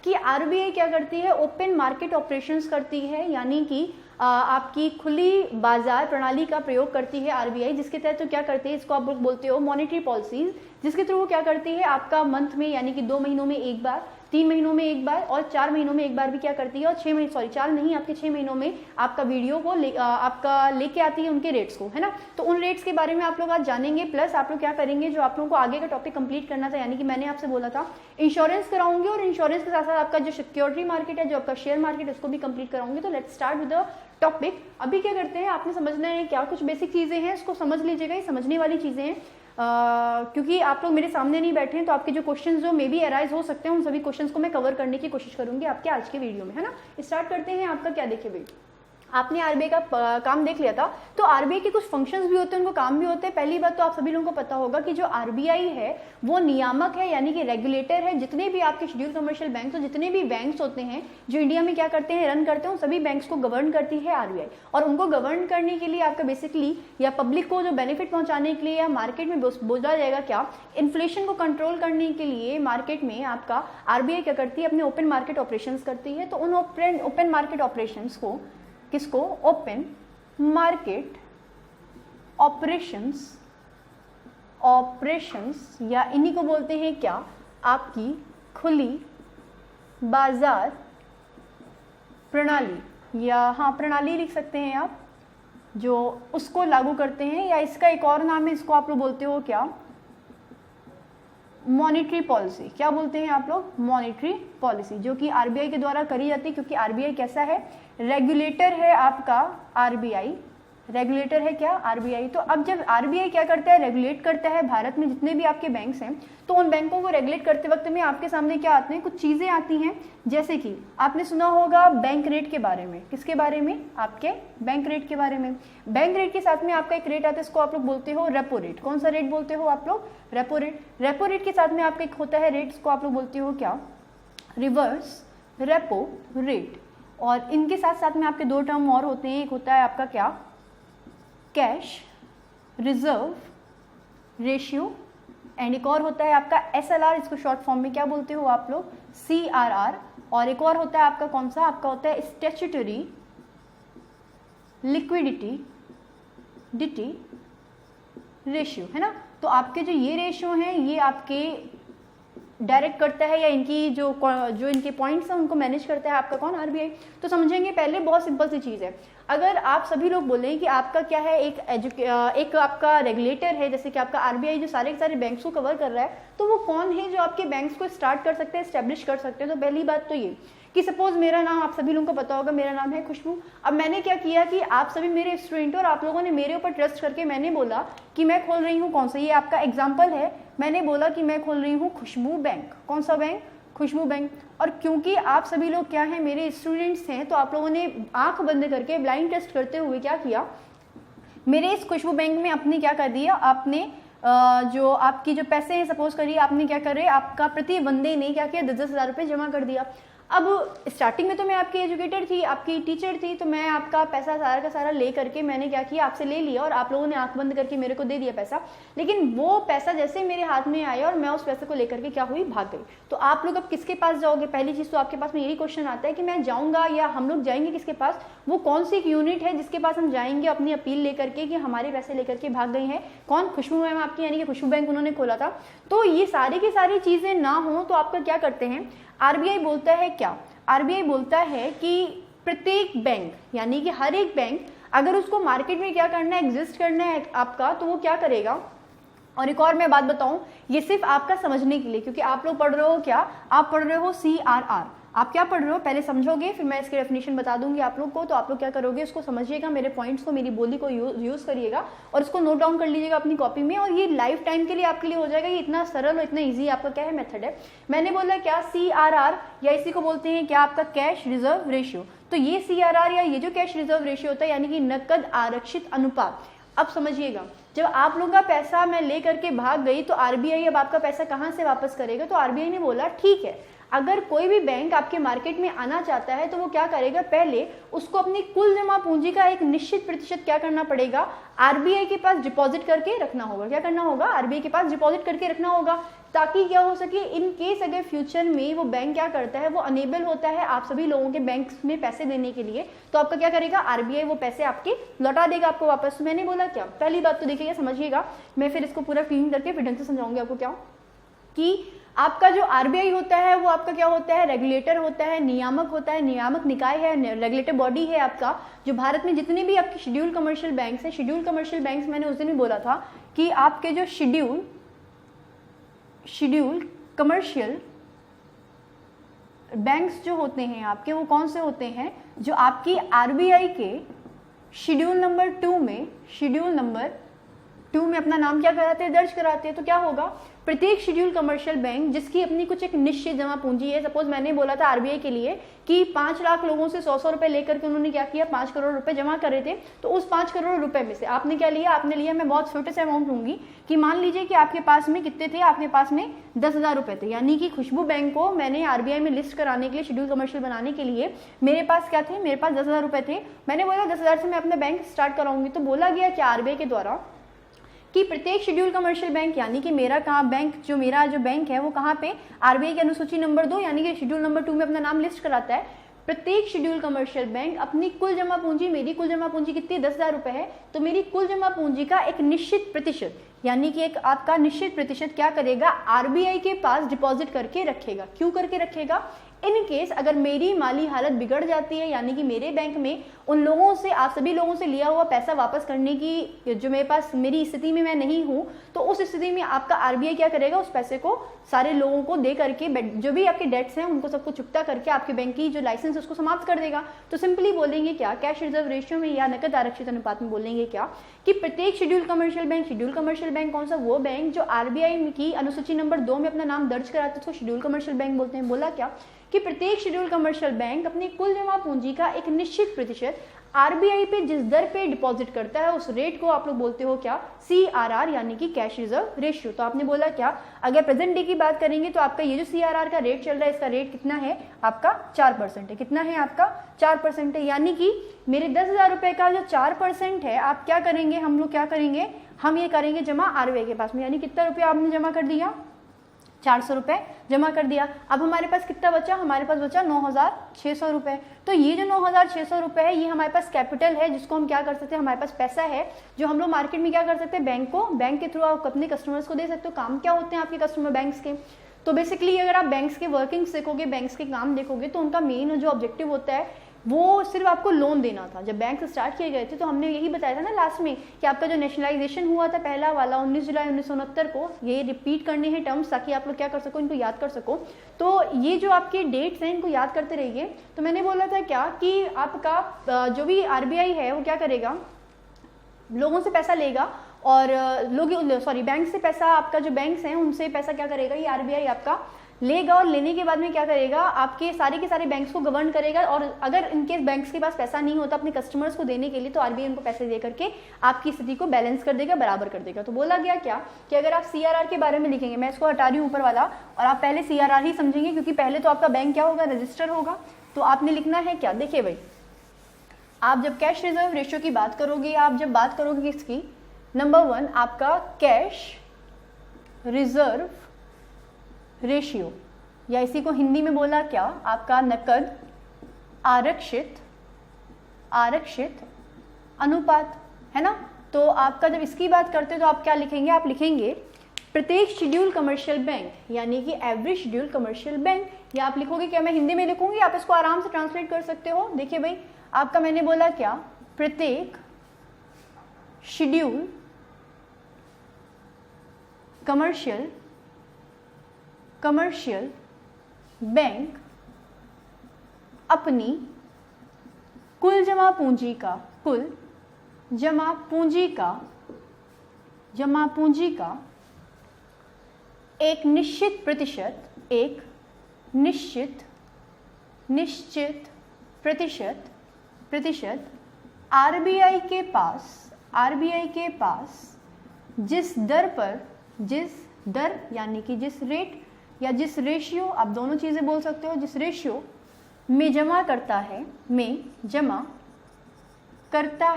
कि आरबीआई क्या करती है, ओपन मार्केट ऑपरेशंस करती है, यानी कि आपकी खुली बाजार प्रणाली का प्रयोग करती है आरबीआई, जिसके तहत तो क्या करती है, इसको आप लोग बोलते हो मॉनेटरी पॉलिसीज, जिसके थ्रू वो क्या करती है, आपका मंथ में यानी कि 2 महीनों में एक बार, 3 महीनों में एक बार और 4 महीनों में एक बार भी क्या करती है, और 6 महीने, सॉरी 4 नहीं, आपके 6 महीनों में आपका वीडियो को आपका लेके आती है उनके रेट्स को, है ना। तो उन रेट्स के बारे में आप लोग आज जानेंगे, प्लस आप लोग क्या करेंगे, जो आप लोगों को आगे का टॉपिक कंप्लीट करना था, यानी कि मैंने आपसे बोला था इंश्योरेंस कराऊंगी, और इंश्योरेंस के साथ साथ आपका जो सिक्योरिटी मार्केट है, जो आपका शेयर मार्केट, उसको भी कंप्लीट कराऊंगी। तो let's start with the topic. अभी क्या करते हैं, आपने समझना है क्या कुछ बेसिक चीजें हैं, इसको समझ लीजिएगा, ये समझने वाली चीजें हैं। क्योंकि आप लोग मेरे सामने नहीं बैठे हैं, तो आपके जो क्वेश्चंस जो मे बी अराइज हो सकते हैं, उन सभी क्वेश्चंस को मैं कवर करने की कोशिश करूंगी आपके आज के वीडियो में, है ना। स्टार्ट करते हैं। आपका क्या देखिए भाई, आपने आरबीआई का काम देख लिया था, तो आरबीआई के कुछ फंक्शंस भी होते हैं, उनको काम भी होते हैं। पहली बात तो आप सभी लोगों को पता होगा कि जो आरबीआई है वो नियामक है, यानी कि रेगुलेटर है। जितने भी आपके शेड्यूल कमर्शियल बैंक, जितने भी बैंक्स होते हैं जो इंडिया में क्या करते हैं, रन करते हैं, उन सभी बैंक्स को गवर्न करती है आरबीआई। और उनको गवर्न करने के लिए आपका बेसिकली या पब्लिक को जो बेनिफिट पहुंचाने के लिए या मार्केट में बोला जाएगा क्या, इन्फ्लेशन को कंट्रोल करने के लिए मार्केट में आपका आरबीआई क्या करती है, अपने ओपन मार्केट ऑपरेशंस करती है। तो उन ओपन मार्केट ऑपरेशंस को, किसको, ओपन मार्केट ऑपरेशंस या इन्हीं को बोलते हैं क्या, आपकी खुली बाजार प्रणाली, या हाँ प्रणाली लिख सकते हैं आप, जो उसको लागू करते हैं, या इसका एक और नाम है, इसको आप लोग बोलते हो क्या, मॉनेटरी पॉलिसी। क्या बोलते हैं आप लोग, मॉनेटरी पॉलिसी, जो कि आरबीआई के द्वारा करी जाती है। क्योंकि आरबीआई कैसा है, रेगुलेटर है आपका आरबीआई, रेगुलेटर है क्या, आरबीआई। तो अब जब आरबीआई क्या करता है, रेगुलेट करता है भारत में जितने भी आपके बैंक्स हैं, तो उन बैंकों को रेगुलेट करते वक्त में आपके सामने क्या आते हैं, कुछ चीजें आती हैं, जैसे कि आपने सुना होगा बैंक रेट के बारे में। किसके बारे में, आपके बैंक रेट के बारे में। बैंक रेट के साथ में आपका एक रेट आता है, इसको आप लोग बोलते हो रेपो रेट। कौन सा रेट बोलते हो आप लोग, रेपो रेट। रेपो रेट के साथ में आपका एक होता है रेट, इसको आप लोग बोलते हो क्या, रिवर्स रेपो रेट। और इनके साथ साथ में आपके दो टर्म और होते हैं, एक होता है आपका क्या, कैश रिजर्व रेशियो, एंड एक और होता है आपका एसएलआर, इसको शॉर्ट फॉर्म में क्या बोलते हो आप लोग, सीआरआर। और एक और होता है आपका कौन सा, आपका होता है स्टैट्यूटरी लिक्विडिटी रेशियो, है ना। तो आपके जो ये रेशियो हैं, ये आपके डायरेक्ट करता है, या इनकी जो इनके पॉइंट्स हैं उनको मैनेज करता है आपका कौन, आरबीआई। तो समझेंगे पहले, बहुत सिंपल सी चीज है। अगर आप सभी लोग बोलें कि आपका क्या है, एक आपका रेगुलेटर है, जैसे कि आपका आरबीआई जो सारे के सारे बैंक्स को कवर कर रहा है, तो वो कौन है जो आपके बैंक्स को स्टार्ट कर सकते हैं, स्टैब्लिश कर सकते हैं। तो पहली बात तो ये कि सपोज मेरा नाम, आप सभी लोगों को पता होगा, मेरा नाम है खुशबू। अब मैंने क्या किया कि आप सभी मेरे स्टूडेंट और आप लोगों ने मेरे ऊपर ट्रस्ट करके मैंने बोला कि मैं खोल रही हूँ कौन सा, ये आपका एग्जाम्पल है, मैंने बोला कि मैं खोल रही हूँ खुशबू बैंक। कौन सा बैंक, खुशबू बैंक। और क्योंकि आप सभी लोग क्या हैं, मेरे स्टूडेंट्स हैं, तो आप लोगों ने आंख बंद करके ब्लाइंड टेस्ट करते हुए क्या किया, मेरे इस खुशबू बैंक में अपने क्या कर दिया, आपने जो आपकी जो पैसे हैं, सपोज करिए आपने क्या करे, आपका प्रति बंदे ने क्या किया, 10-10 हज़ार रुपये जमा कर दिया। अब स्टार्टिंग में तो मैं आपकी एजुकेटर थी, आपकी टीचर थी, तो मैं आपका पैसा सारा का सारा ले करके मैंने क्या किया, आपसे ले लिया, और आप लोगों ने आंख बंद करके मेरे को दे दिया पैसा। लेकिन वो पैसा जैसे मेरे हाथ में आया और मैं उस पैसे को लेकर के क्या हुई, भाग गई। तो आप लोग अब किसके पास जाओगे, पहली चीज तो आपके पास में यही क्वेश्चन आता है कि मैं जाऊंगा या हम लोग जाएंगे किसके पास, वो कौन सी यूनिट है जिसके पास हम जाएंगे अपनी अपील लेकर के कि हमारे पैसे लेकर के भाग गई हैं, कौन, खुशबू मैम आपकी, यानी कि खुशबू बैंक उन्होंने खोला था। तो ये सारी की सारी चीजें ना हो तो आपका क्या करते हैं, आरबीआई बोलता है क्या, आरबीआई बोलता है कि प्रत्येक बैंक, यानी कि हर एक बैंक अगर उसको मार्केट में क्या करना है, एग्जिस्ट करना है आपका, तो वो क्या करेगा। और एक और मैं बात बताऊं, ये सिर्फ आपका समझने के लिए, क्योंकि आप लोग पढ़ रहे हो क्या, आप पढ़ रहे हो सीआरआर। आप क्या पढ़ रहे हो, पहले समझोगे, फिर मैं इसकी डेफिनेशन बता दूंगी आप लोग को। तो आप लोग क्या करोगे, उसको समझिएगा, मेरे पॉइंट्स को, मेरी बोली को यूज करिएगा और इसको नोट डाउन कर लीजिएगा अपनी कॉपी में, और ये लाइफ टाइम के लिए आपके लिए हो जाएगा। ये इतना सरल और इतना ईजी आपका क्या है, मेथड है। मैंने बोला क्या, सीआरआर, या इसी को बोलते हैं क्या, आपका कैश रिजर्व रेशियो। तो ये सीआरआर या ये जो कैश रिजर्व रेशियो होता है, यानी कि नकद आरक्षित अनुपात। अब समझिएगा, जब आप लोगों का पैसा मैं ले करके भाग गई, तो आरबीआई अब आपका पैसा कहां से वापस करेगा। तो आरबीआई ने बोला ठीक है, अगर कोई भी बैंक आपके मार्केट में आना चाहता है तो वो क्या करेगा, पहले उसको अपनी कुल जमा पूंजी का एक निश्चित प्रतिशत क्या करना पड़ेगा, आरबीआई के पास डिपॉजिट करके रखना होगा। क्या करना होगा, आरबीआई के पास डिपॉजिट करके रखना होगा, ताकि क्या हो सके, इन केस अगर फ्यूचर में वो बैंक क्या करता है, वो अनेबल होता है आप सभी लोगों के बैंक में पैसे देने के लिए, तो आपका क्या करेगा, आरबीआई वो पैसे आपके लौटा देगा आपको वापस। मैंने बोला क्या, पहली बात तो देखिएगा, समझिएगा, मैं फिर इसको पूरा क्लीन करके फिर ढंग से समझाऊंगी आपको क्या, कि आपका जो आरबीआई होता है वो आपका क्या होता है, रेगुलेटर होता है, नियामक होता है, नियामक निकाय है, रेगुलेटर बॉडी है आपका। जो भारत में जितने भी आपके शेड्यूल कमर्शियल बैंक्स हैं, शेड्यूल कमर्शियल बैंक्स मैंने उस दिन भी बोला था कि आपके जो शेड्यूल कमर्शियल बैंक्स जो होते हैं आपके, वो कौन से होते हैं, जो आपकी आरबीआई के शेड्यूल नंबर 2 में अपना नाम क्या कराते हैं, दर्ज कराते हैं। तो क्या होगा, प्रत्येक शेड्यूल कमर्शियल बैंक जिसकी अपनी कुछ एक निश्चित जमा पूंजी है, सपोज मैंने बोला था आरबीआई के लिए कि 5 लाख लोगों से 100 रुपए लेकर के उन्होंने क्या किया, 5 करोड़ रुपए जमा करे थे, तो उस 5 करोड़ रुपए में से आपने क्या लिया, आपने लिया, मैं बहुत छोटे से अमाउंट लूंगी कि मान लीजिए कि आपके पास में कितने थे, आपके पास में 10,000 रुपए थे, यानी कि खुशबू बैंक को मैंने आरबीआई में लिस्ट कराने के लिए, शेड्यूल कमर्शियल बनाने के लिए मेरे पास क्या थे, मेरे पास 10,000 रुपए थे। मैंने बोला 10,000 से मैं अपना बैंक स्टार्ट कराऊंगी, तो बोला गया कि आरबीआई के द्वारा कि प्रत्येक शेड्यूल कमर्शियल बैंक, यानी कि मेरा कहाँ बैंक, जो मेरा जो बैंक है वो कहाँ पे, आरबीआई की अनुसूची नंबर 2 यानी कि शेड्यूल नंबर 2 में अपना नाम लिस्ट कराता है। प्रत्येक शेड्यूल कमर्शियल बैंक अपनी कुल जमा पूंजी, मेरी कुल जमा पूंजी कितनी, 10,000 रुपए है, तो मेरी कुल जमा पूंजी का एक निश्चित प्रतिशत, यानी कि एक आपका निश्चित प्रतिशत क्या करेगा, आरबीआई के पास डिपॉजिट करके रखेगा। क्यों करके रखेगा, इन केस अगर मेरी माली हालत बिगड़ जाती है, यानी कि मेरे बैंक में उन लोगों से, आप सभी लोगों से लिया हुआ पैसा वापस करने की जो मेरे पास, मेरी स्थिति में मैं नहीं हूं, तो उस स्थिति में आपका आरबीआई क्या करेगा, उस पैसे को सारे लोगों को दे करके, जो भी आपके डेट्स हैं उनको सबको चुकता करके आपके बैंक की जो लाइसेंस उसको समाप्त कर देगा। तो सिंपली बोलेंगे क्या, कैश रिजर्व रेशियो में या नकद आरक्षित अनुपात में बोलेंगे क्या, कि प्रत्येक शेड्यूल कमर्शियल बैंक कौन सा, वो बैंक जो आरबीआई की अनुसूची नंबर 2 में अपना नाम दर्ज कराता है, उसको शेड्यूल कमर्शियल बैंक बोलते हैं। बोला क्या कि प्रत्येक शेड्यूल कमर्शियल बैंक अपनी कुल जमा पूंजी का एक निश्चित प्रतिशत आरबीआई पे जिस दर पे डिपॉजिट करता है, उस रेट को आप लोग बोलते हो क्या, सीआरआर, यानी कि कैश रिजर्व रेशियो। तो आपने बोला क्या, अगर प्रेजेंट डे की बात करेंगे तो आपका ये जो सीआरआर का रेट चल रहा है, इसका रेट कितना है आपका, 4% है। कितना है आपका, 4% है, यानी कि मेरे 10,000 रुपए का जो 4% है, आप क्या करेंगे, हम लोग क्या करेंगे, हम ये करेंगे जमा आरबीआई के पास में, यानी कितना रुपया आपने जमा कर दिया, 400 रुपए जमा कर दिया। अब हमारे पास कितना बचा, हमारे पास बचा 9,600 रुपए। तो ये जो 9,600 रुपए है, ये हमारे पास कैपिटल है, जिसको हम क्या कर सकते हैं, हमारे पास पैसा है जो हम लोग मार्केट में क्या कर सकते हैं, बैंक के थ्रू आप अपने कस्टमर्स को दे सकते हो। काम क्या होते हैं आपके कस्टमर बैंक्स के, तो बेसिकली अगर आप बैंक्स के वर्किंग्स देखोगे, बैंक्स के काम देखोगे, तो उनका मेन जो ऑब्जेक्टिव होता है वो सिर्फ आपको लोन देना था। जब बैंक स्टार्ट किए गए थे तो हमने यही बताया था ना लास्ट में कि आपका जो नेशनलाइजेशन हुआ था पहला वाला 19 जुलाई 1969 को, ये रिपीट करने हैं टर्म्स ताकि आप लोग क्या कर सको, इनको याद कर सको। तो ये जो आपके डेट्स हैं इनको याद करते रहिए। तो मैंने बोला था क्या कि आपका जो भी आरबीआई है वो क्या करेगा, लोगों से पैसा लेगा और बैंक से पैसा, आपका जो बैंक्स हैं उनसे पैसा क्या करेगा, ये आरबीआई आपका लेगा और लेने के बाद में क्या करेगा, आपके सारे के सारे बैंक्स को गवर्न करेगा। और अगर इनकेस बैंक्स के पास पैसा नहीं होता अपने कस्टमर्स को देने के लिए, तो आरबीआई उनको पैसे दे करके आपकी स्थिति को बैलेंस कर देगा, बराबर कर देगा। तो बोला गया क्या कि अगर आप सीआरआर के बारे में लिखेंगे, मैं इसको हटा रही हूँ ऊपर वाला, और आप पहले सीआरआर ही समझेंगे क्योंकि पहले तो आपका बैंक क्या होगा, रजिस्टर होगा। तो आपने लिखना है क्या, देखिए भाई, आप जब कैश रिजर्व रेशियो की बात करोगे, आप जब बात करोगे इसकी, नंबर 1 आपका कैश रिजर्व रेशियो, या इसी को हिंदी में बोला क्या, आपका नकद आरक्षित अनुपात है ना। तो आपका जब इसकी बात करते हैं तो आप क्या लिखेंगे, आप लिखेंगे प्रत्येक शेड्यूल कमर्शियल बैंक, यानी कि एवरी शेड्यूल कमर्शियल बैंक, या आप लिखोगे क्या, मैं हिंदी में लिखूंगी, आप इसको आराम से ट्रांसलेट कर सकते हो। देखिए भाई, आपका मैंने बोला क्या, प्रत्येक शेड्यूल कमर्शियल बैंक अपनी कुल जमा पूंजी का एक निश्चित प्रतिशत आरबीआई के पास जिस दर यानी कि जिस रेट या जिस रेशियो, आप दोनों चीज़ें बोल सकते हो, जिस रेशियो में जमा करता है, में जमा करता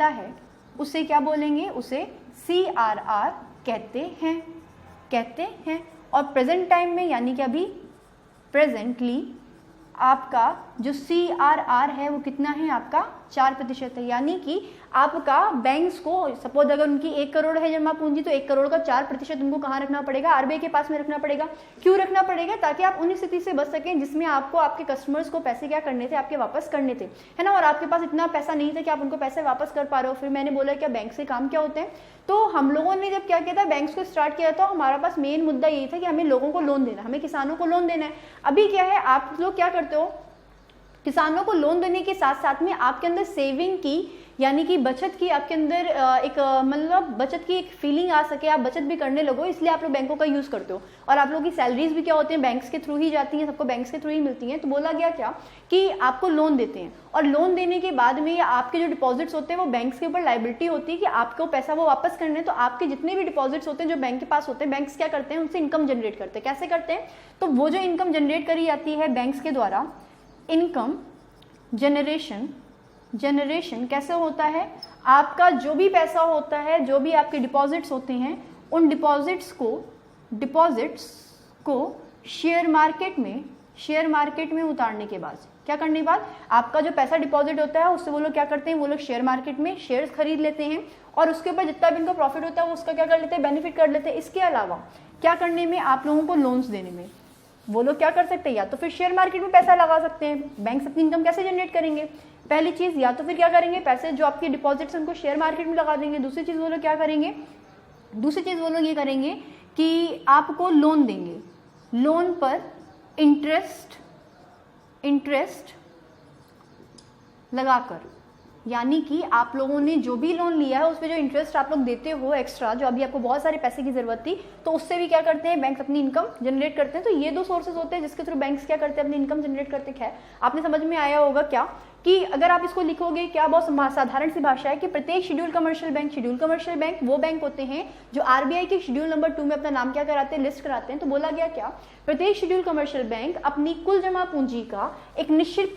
है उसे क्या बोलेंगे, उसे CRR कहते हैं। और प्रेजेंट टाइम में यानी कि अभी प्रेजेंटली आपका जो CRR है वो कितना है, आपका 4% है। यानी कि आपका बैंक्स को सपोज अगर उनकी 1 करोड़ है जमा पूंजी, तो 1 करोड़ का 4% उनको कहाँ रखना पड़ेगा, RBI के पास में रखना पड़ेगा। क्यों रखना पड़ेगा, ताकि आप उन स्थिति से बच सकें जिसमें आपको आपके कस्टमर्स को पैसे क्या करने थे, आपके वापस करने थे, है ना। और आपके पास इतना पैसा नहीं था कि आप उनको पैसे वापस कर पा रहे हो। फिर मैंने बोला क्या बैंक से काम क्या होते हैं, तो हम लोगों ने जब क्या किया था, बैंक्स को स्टार्ट किया था, हमारा पास मेन मुद्दा यही था कि हमें लोगों को लोन देना, हमें किसानों को लोन देना है। अभी क्या है, आप लोग क्या करते हो, किसानों को लोन देने के साथ साथ में आपके अंदर सेविंग की यानी कि बचत की आपके अंदर एक मतलब बचत की एक फीलिंग आ सके, आप बचत भी करने लगो, इसलिए आप लोग बैंकों का यूज़ करते हो। और आप लोगों की सैलरीज भी क्या होती हैं, बैंक्स के थ्रू ही जाती हैं, सबको बैंक्स के थ्रू ही मिलती हैं। तो बोला गया क्या कि आपको लोन देते हैं, और लोन देने के बाद में आपके जो डिपॉजिट्स होते हैं वो बैंक्स के ऊपर लाइबिलिटी होती है कि आपको पैसा वो वापस करने। तो आपके जितने भी डिपॉजिट्स होते हैं जो बैंक के पास होते हैं, बैंक्स क्या करते हैं, उनसे इनकम जनरेट करते हैं। कैसे करते हैं, तो वो जो इनकम जनरेट करी जाती है बैंक्स के द्वारा, इनकम जनरेशन कैसे होता है, आपका जो भी पैसा होता है, जो भी आपके डिपॉजिट्स होते हैं, उन डिपॉजिट्स को शेयर मार्केट में उतारने के बाद क्या करने के बाद आपका जो पैसा डिपॉजिट होता है उससे वो लोग क्या करते हैं, वो लोग शेयर मार्केट में शेयर्स खरीद लेते हैं, और उसके ऊपर जितना भी इनका प्रॉफिट होता है वो उसका क्या कर लेते हैं, बेनिफिट कर लेते हैं। इसके अलावा क्या करने में, आप लोगों को लोन्स देने में वो लोग क्या कर सकते हैं, या तो फिर शेयर मार्केट में पैसा लगा सकते हैं। बैंक अपनी इनकम कैसे जनरेट करेंगे, पहली चीज, या तो फिर क्या करेंगे, पैसे जो आपके डिपॉजिट्स उनको शेयर मार्केट में लगा देंगे। दूसरी चीज वो लोग क्या करेंगे, ये करेंगे कि आपको लोन देंगे, लोन पर इंटरेस्ट लगाकर, यानी कि आप लोगों ने जो भी लोन लिया है उस पर जो इंटरेस्ट आप लोग देते हो एक्स्ट्रा, जो अभी आपको बहुत सारे पैसे की जरूरत थी, तो उससे भी क्या करते हैं, बैंक अपनी इनकम जनरेट करते हैं। तो ये 2 सोर्सेज होते हैं जिसके थ्रू बैंक्स क्या करते हैं, अपनी इनकम जनरेट करते हैं। आपने समझ में आया होगा क्या कि अगर आप इसको लिखोगे, क्या बहुत साधारण सी भाषा है कि प्रत्येक शेड्यूल कमर्शियल बैंक वो बैंक होते हैं जो RBI के शेड्यूल नंबर 2 में अपना नाम क्या कराते हैं, लिस्ट कराते हैं। तो बोला गया क्या, प्रत्येक शेड्यूल कमर्शियल बैंक अपनी कुल जमा पूंजी का एक निश्चित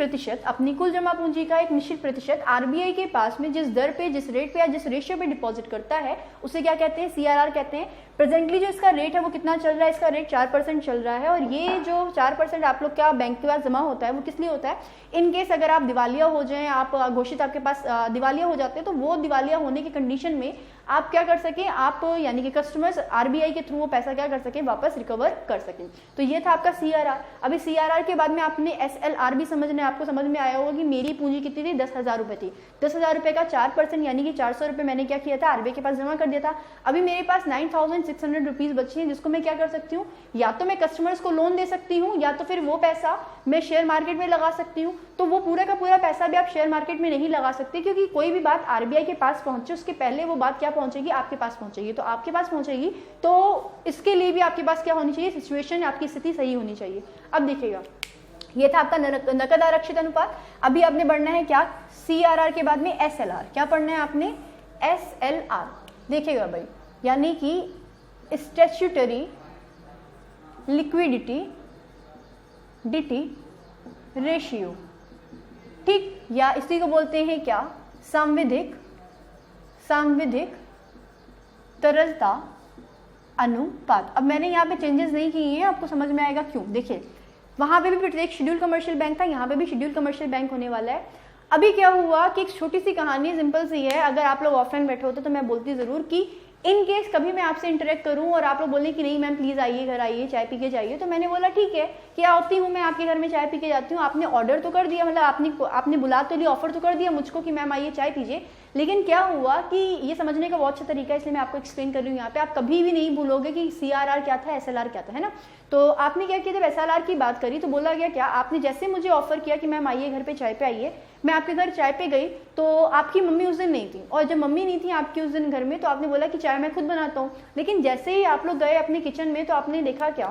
प्रतिशत RBI के पास में जिस दर पे, जिस रेट पे या जिस रेशियो पे डिपॉजिट करता है उसे क्या कहते हैं, CRR कहते हैं। प्रेजेंटली जो इसका रेट है वो कितना चल रहा है, इसका रेट 4% चल रहा है। और ये जो 4% आप लोग क्या बैंक के पास जमा होता है वो किस लिए होता है, इन केस अगर आप दिवालिया हो जाएं, आप घोषित आपके पास दिवालिया हो जाते हैं, तो वो दिवालिया होने की कंडीशन में आप क्या कर सकें, आप यानी कि कस्टमर्स RBI के थ्रू वो पैसा क्या कर सकें, वापस रिकवर कर सकें। तो ये था आपका CRR। अभी CRR के बाद में आपने SLR भी समझना है। आपको समझ में आया होगा कि मेरी पूंजी कितनी थी, 10,000 रुपए थी। 10,000 रुपए का 4% यानी कि 400 रुपए मैंने क्या किया था, RBI के पास जमा कर दिया था। अभी मेरे पास 9,600 रुपीज बची हैं, जिसको मैं क्या कर सकती हूँ, या तो मैं कस्टमर्स को लोन दे सकती हूँ, या तो फिर वो पैसा मैं शेयर मार्केट में लगा सकती हूँ। तो वो पूरा का पूरा पैसा भी आप शेयर मार्केट में नहीं लगा सकते, क्योंकि कोई भी बात RBI के पास पहुंचे उसके पहले वो बात क्या पहुंचेगी, आपके पास पहुंचेगी। तो आपके पास पहुंचेगी तो इसके लिए भी आपके पास क्या होनी चाहिए, सिचुएशन, आपकी स्थिति सही होनी चाहिए। अब देखिएगा, ये था आपका नकद आरक्षित अनुपात। अभी आपने बढ़ना है क्या, CRR के बाद में SLR। क्या पढ़ना है आपने, SLR। देखिएगा भाई, यानी कि स्टैट्यूटरी लिक्विडिटी रेशियो, ठीक, या इसी को बोलते हैं क्या, सांविधिक तरलता अनुपात। अब मैंने यहाँ पे चेंजेस नहीं किए हैं, आपको समझ में आएगा क्यों। देखिए, वहां पे भी प्रत्येक शेड्यूल कमर्शियल बैंक था, यहाँ पे भी शेड्यूल कमर्शियल बैंक होने वाला है। अभी क्या हुआ कि एक छोटी सी कहानी, सिंपल सी है। अगर आप लोग ऑफलाइन बैठे होते तो मैं बोलती जरूर कि इन केस कभी मैं आपसे इंटरेक्ट करूं और आप लोग बोले कि नहीं मैम प्लीज आइए, घर आइए, चाय पी के जाइए, तो मैंने बोला ठीक है कि आती हूँ, मैं आपके घर में चाय पी के जाती हूँ। आपने ऑर्डर तो कर दिया, मतलब आपने बुला तो लिया, ऑफर तो कर दिया मुझको कि मैम आइए चाय पीजिए। लेकिन क्या हुआ कि ये समझने का बहुत अच्छा तरीका है, इसलिए मैं आपको एक्सप्लेन कर रही हूँ यहाँ पे। आप कभी भी नहीं भूलोगे कि CRR क्या था, SLR क्या था, है ना। तो आपने क्या किया, जब SLR की बात करी तो बोला गया क्या, आपने जैसे मुझे ऑफर किया कि मैम आइए घर पे चाय पे आइए, मैं आपके घर चाय पे गई तो आपकी मम्मी उस दिन नहीं थी, और जब मम्मी नहीं थी आपकी उस दिन घर में, तो आपने बोला कि चाय मैं खुद बनाता हूँ। लेकिन जैसे ही आप लोग गए अपने किचन में तो आपने देखा क्या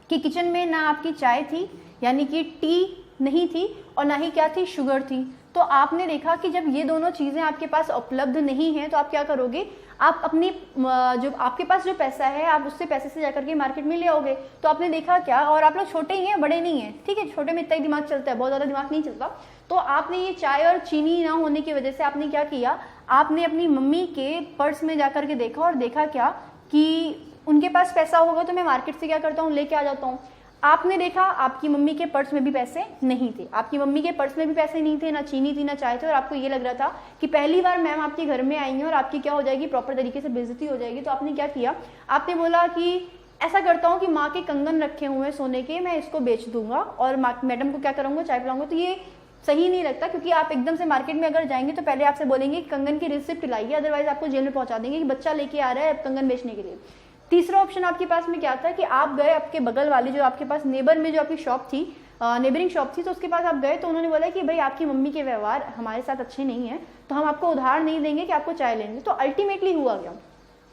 कि किचन में ना आपकी चाय थी, यानी कि टी नहीं थी, और ना ही क्या थी, शुगर थी। तो आपने देखा कि जब ये दोनों चीज़ें आपके पास उपलब्ध नहीं हैं तो आप क्या करोगे, आप अपनी जो आपके पास जो पैसा है आप उससे पैसे से जाकर के मार्केट में ले आओगे। तो आपने देखा क्या, और आप लोग छोटे ही हैं, बड़े नहीं हैं, ठीक है, छोटे में इतना ही दिमाग चलता है, बहुत ज़्यादा दिमाग नहीं चलता। तो आपने ये चाय और चीनी ना होने की वजह से आपने क्या किया, आपने अपनी मम्मी के पर्स में जाकर के देखा और देखा क्या कि उनके पास पैसा होगा तो मैं मार्केट से क्या करता हूँ, लेके आ जाता हूँ। आपने देखा आपकी मम्मी के पर्स में भी पैसे नहीं थे, आपकी मम्मी के पर्स में भी पैसे नहीं थे, ना चीनी थी ना चाय थे, और आपको ये लग रहा था कि पहली बार मैम आपके घर में आएंगे और आपकी क्या हो जाएगी, प्रॉपर तरीके से बेइज्जती हो जाएगी। तो आपने क्या किया, आपने बोला कि ऐसा करता हूँ कि माँ के कंगन रखे हुए हैं सोने के, मैं इसको बेच दूंगा और मैडम को क्या करूँगा, चाय पिलाऊंगा। तो ये सही नहीं लगता, क्योंकि आप एकदम से मार्केट में अगर जाएंगे तो पहले आपसे बोलेंगे कि कंगन की रिसिप्ट लाइए, अदरवाइज आपको जेल में पहुंचा देंगे कि बच्चा लेके आ रहा है कंगन बेचने के लिए। तीसरा ऑप्शन आपके पास में क्या था कि आप गए आपके बगल वाली जो आपके पास नेबर में जो आपकी शॉप थी, नेबरिंग शॉप थी, तो उसके पास आप गए तो उन्होंने बोला कि भाई आपकी मम्मी के व्यवहार हमारे साथ अच्छे नहीं है तो हम आपको उधार नहीं देंगे कि आपको चाय लेंगे। तो अल्टीमेटली हुआ क्या,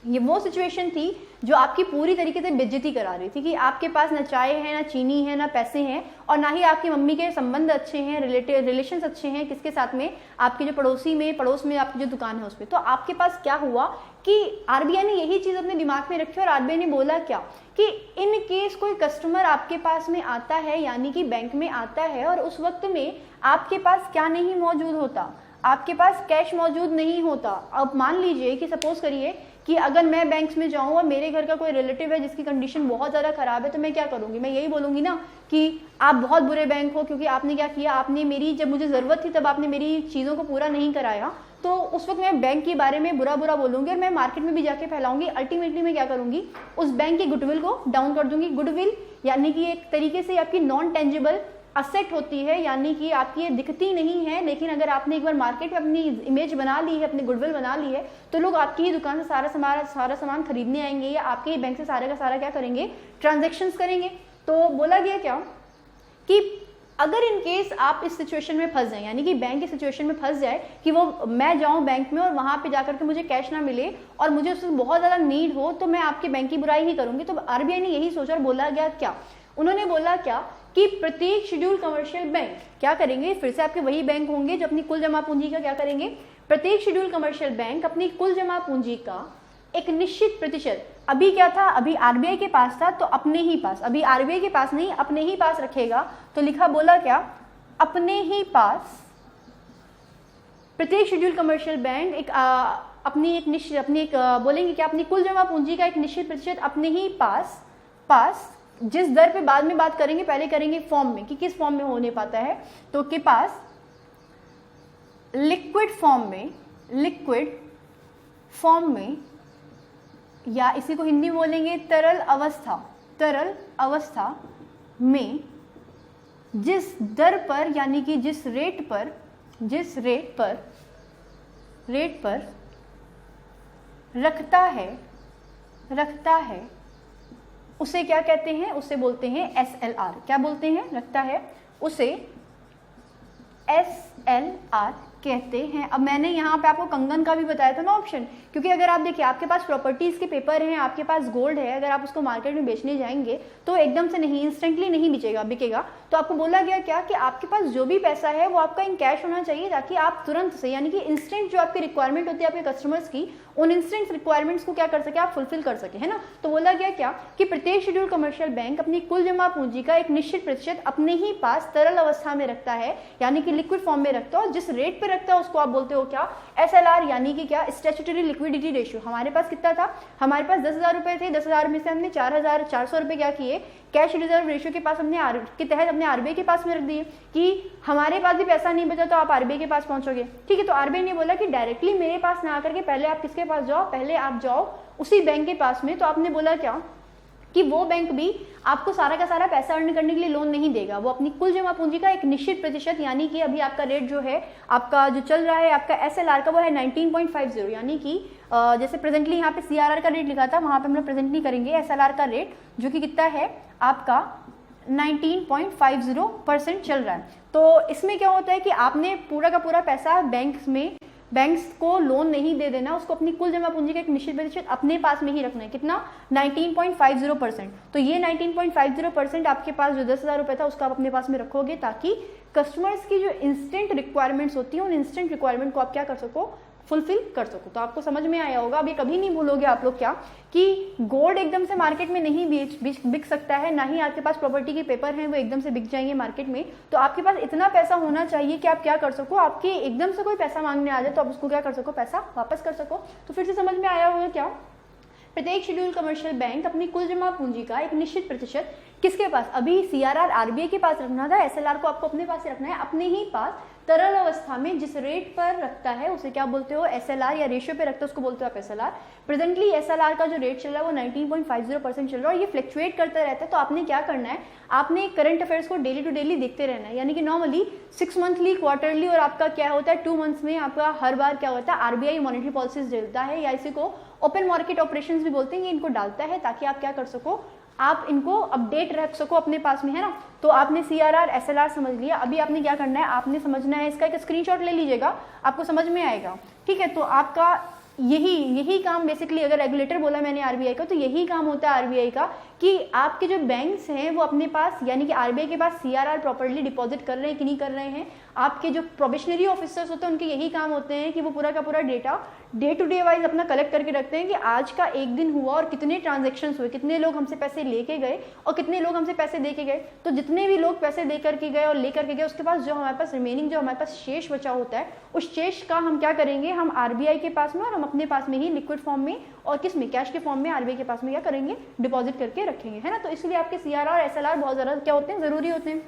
ये वो सिचुएशन थी जो आपकी पूरी तरीके से बेइज्जती करा रही थी कि आपके पास ना चाय है, ना चीनी है, ना पैसे हैं, और ना ही आपकी मम्मी के संबंध अच्छे हैं, रिलेशंस अच्छे हैं किसके साथ में, आपके जो पड़ोस में आपकी जो दुकान है उस पर। तो आपके पास क्या हुआ कि आरबीआई ने यही चीज़ अपने दिमाग में रखी और आरबीआई ने बोला क्या कि इन केस कोई कस्टमर आपके पास में आता है, यानी कि बैंक में आता है, और उस वक्त में आपके पास क्या नहीं मौजूद होता, आपके पास कैश मौजूद नहीं होता। अब मान लीजिए कि सपोज करिए कि अगर मैं बैंक्स में जाऊं और मेरे घर का कोई रिलेटिव है जिसकी कंडीशन बहुत ज़्यादा ख़राब है, तो मैं क्या करूंगी, मैं यही बोलूंगी ना कि आप बहुत बुरे बैंक हो, क्योंकि आपने क्या किया, आपने मेरी जब मुझे ज़रूरत थी तब आपने मेरी चीज़ों को पूरा नहीं कराया। तो उस वक्त मैं बैंक के बारे में बुरा बोलूंगी और मैं मार्केट में भी जाके फैलाऊंगी। अल्टीमेटली मैं क्या करूंगी, उस बैंक की गुडविल को डाउन कर दूंगी। गुडविल यानी कि एक तरीके से आपकी नॉन टेंजिबल असेट होती है, यानी कि आपकी ये दिखती नहीं है, लेकिन अगर आपने एक बार मार्केट में अपनी इमेज बना ली है, अपनी गुडविल बना ली है, तो लोग आपकी ही दुकान से सारा सामान खरीदने आएंगे या आपके ही बैंक से सारे का सारा क्या करेंगे, ट्रांजैक्शंस करेंगे। तो बोला गया क्या कि अगर इन केस आप इस सिचुएशन में फंस जाए, यानी कि बैंक की सिचुएशन में फंस जाए कि वो मैं जाऊं बैंक में और वहां पे जाकर के मुझे कैश ना मिले और मुझे उससे बहुत ज़्यादा नीड हो, तो मैं आपके बैंक की बुराई ही करूंगी। तो आरबीआई ने यही सोचा और बोला गया क्या, उन्होंने बोला क्या कि प्रत्येक शेड्यूल कमर्शियल बैंक क्या करेंगे, फिर से आपके वही बैंक होंगे जो अपनी कुल जमा पूंजी का क्या करेंगे, प्रत्येक शेड्यूल कमर्शियल बैंक अपनी कुल जमा पूंजी का एक निश्चित प्रतिशत, अभी क्या था, अभी आरबीआई के पास था तो अपने ही पास, अभी आरबीआई के पास नहीं अपने ही पास रखेगा। तो लिखा बोला क्या, अपने ही पास प्रत्येक शेड्यूल कमर्शियल बैंक एक अपनी एक निश्चित बोलेंगे क्या, अपनी कुल जमा पूंजी का एक निश्चित प्रतिशत अपने ही पास जिस दर पे बाद में बात करेंगे, पहले करेंगे फॉर्म में कि किस फॉर्म में होने पाता है, तो के पास लिक्विड फॉर्म में या इसी को हिंदी में बोलेंगे तरल अवस्था में जिस दर पर, यानी कि जिस रेट पर रखता है उसे क्या कहते हैं, उसे बोलते हैं SLR। क्या बोलते हैं, रखता है उसे SLR कहते हैं। अब मैंने यहाँ पे आपको कंगन का भी बताया था ना ऑप्शन, क्योंकि अगर आप देखिए आपके पास प्रॉपर्टीज के पेपर हैं, आपके पास गोल्ड है, अगर आप उसको मार्केट में बेचने जाएंगे तो एकदम से नहीं, इंस्टेंटली नहीं बिकेगा। तो आपको बोला गया क्या कि आपके पास जो भी पैसा है वो आपका इन कैश होना चाहिए, ताकि आप तुरंत से, यानी कि इंस्टेंट जो आपकी रिक्वायरमेंट होती है आपके कस्टमर्स की, उन इंस्टेंट रिक्वायरमेंट्स को क्या कर सके, आप फुलफिल कर सके, है ना। तो बोला गया क्या कि प्रत्येक शेड्यूल कमर्शियल बैंक अपनी कुल जमा पूंजी का एक निश्चित प्रतिशत अपने ही पास तरल अवस्था में रखता है, यानी कि लिक्विड फॉर्म में रखता है, और जिस रेट पे रखता है उसको आप बोलते हो क्या, SLR, यानी कि क्या, स्टैट्यूटरी लिक्विडिटी रेशियो। हमारे पास कितना था, हमारे पास 10,000 रुपए थे, 10,000 में से हमने 4,400 रुपए क्या किए, कैश रिजर्व रेशियो के पास के तहत अपने आरबीआई के पास में रख दिए कि हमारे पास भी पैसा नहीं बचा तो आप आरबीआई के पास पहुंचोगे, ठीक है। तो आरबीआई ने बोला कि डायरेक्टली मेरे पास ना आकर के पहले आप किसके पास जाओ, पहले आप जाओ उसी बैंक के पास में। तो आपने बोला क्या कि वो बैंक भी आपको सारा का सारा पैसा अर्न करने के लिए लोन नहीं देगा, वो अपनी कुल जमा पूंजी का एक निश्चित प्रतिशत, यानी कि अभी आपका रेट जो है, आपका जो चल रहा है आपका SLR का, वो है 19.50, यानी कि जैसे प्रेजेंटली यहाँ पे CRR का रेट लिखा था, वहाँ पे हम लोग प्रेजेंट नहीं करेंगे, SLR का रेट जो कि कितना है आपका 19.50% चल रहा है। तो इसमें क्या होता है कि आपने पूरा का पूरा पैसा बैंक में बैंक्स को लोन नहीं दे देना, उसको अपनी कुल जमा पूंजी का एक निश्चित प्रतिशत अपने पास में ही रखना है। कितना? 19.50%। तो ये 19.50% आपके पास जो 10,000 रुपये था उसका आप अपने पास में रखोगे, ताकि कस्टमर्स की जो इंस्टेंट रिक्वायरमेंट्स होती हैं उन इंस्टेंट रिक्वायरमेंट को आप क्या कर सको, फुलफिल कर सको। तो आपको समझ में आया होगा। अब ये कभी नहीं भूलोगे आप लोग क्या कि गोल्ड एकदम से मार्केट में नहीं बिक सकता है, ना ही आपके पास प्रॉपर्टी के पेपर हैं वो एकदम से बिक जाएंगे मार्केट में। तो आपके पास इतना पैसा होना चाहिए कि आप क्या कर सको, आपके एकदम से कोई पैसा मांगने आ जाए तो आप उसको क्या कर सको, पैसा वापस कर सको। तो फिर से समझ में आया होगा क्या? प्रत्येक शेड्यूल कमर्शियल बैंक अपनी कुल जमा पूंजी का एक निश्चित प्रतिशत किसके पास, अभी सीआरआर आरबीआई के पास रखना था, एसएलआर को आपको अपने पास से रखना है, अपने ही पास तरल अवस्था में जिस रेट पर रखता है उसे क्या बोलते हो, एसएलआर, या रेशियो पे रखते हो उसको बोलते हो आप एसएलआर। प्रेजेंटली एसएलआर का जो रेट चल रहा है वो 19.50% चल रहा है और ये फ्लक्चुएट करता रहता है। तो आपने क्या करना है, आपने करंट अफेयर्स को डेली टू डेली देखते रहना है, यानी कि नॉर्मली 6 मंथली, क्वार्टरली और आपका क्या होता है 2 मंथ्स में आपका हर बार क्या होता है आरबीआई मॉनेटरी पॉलिसीज डालता है, या इसी को ओपन मार्केट ऑपरेशंस भी बोलते हैं, ये इनको डालता है ताकि आप क्या कर सको, आप इनको अपडेट रख सको अपने पास में, है ना। तो आपने सीआरआर एसएलआर समझ लिया। अभी आपने क्या करना है, आपने समझना है, इसका एक स्क्रीनशॉट ले लीजिएगा, आपको समझ में आएगा, ठीक है। तो आपका यही काम बेसिकली, अगर रेगुलेटर बोला मैंने आरबीआई का, तो यही काम होता है आरबीआई का कि आपके जो बैंक्स हैं वो अपने पास, यानी कि आरबीआई के पास सीआरआर प्रॉपर्ली डिपॉजिट कर रहे हैं कि नहीं कर रहे हैं। आपके जो प्रोबेशनरी ऑफिसर्स होते हैं उनके यही काम होते हैं कि वो पूरा का पूरा data day to day wise अपना कलेक्ट करके रखते हैं कि आज का एक दिन हुआ और कितने ट्रांजेक्शन्स हुए, कितने लोग हमसे पैसे लेके गए और कितने लोग हमसे पैसे दे के गए। तो जितने भी लोग पैसे दे करके गए और लेकर के गए, उसके पास जो हमारे पास रिमेनिंग, जो हमारे पास शेष बचा होता है, उस शेष का हम क्या करेंगे, हम आरबीआई के पास में और हम अपने पास में ही लिक्विड फॉर्म में और किस में, कैश के फॉर्म में आरबीआई के पास में क्या करेंगे, डिपॉजिट करके रखेंगे, है ना। तो इसलिए आपके सीआरआर और एसएलआर बहुत ज़्यादा क्या होते हैं, ज़रूरी होते हैं।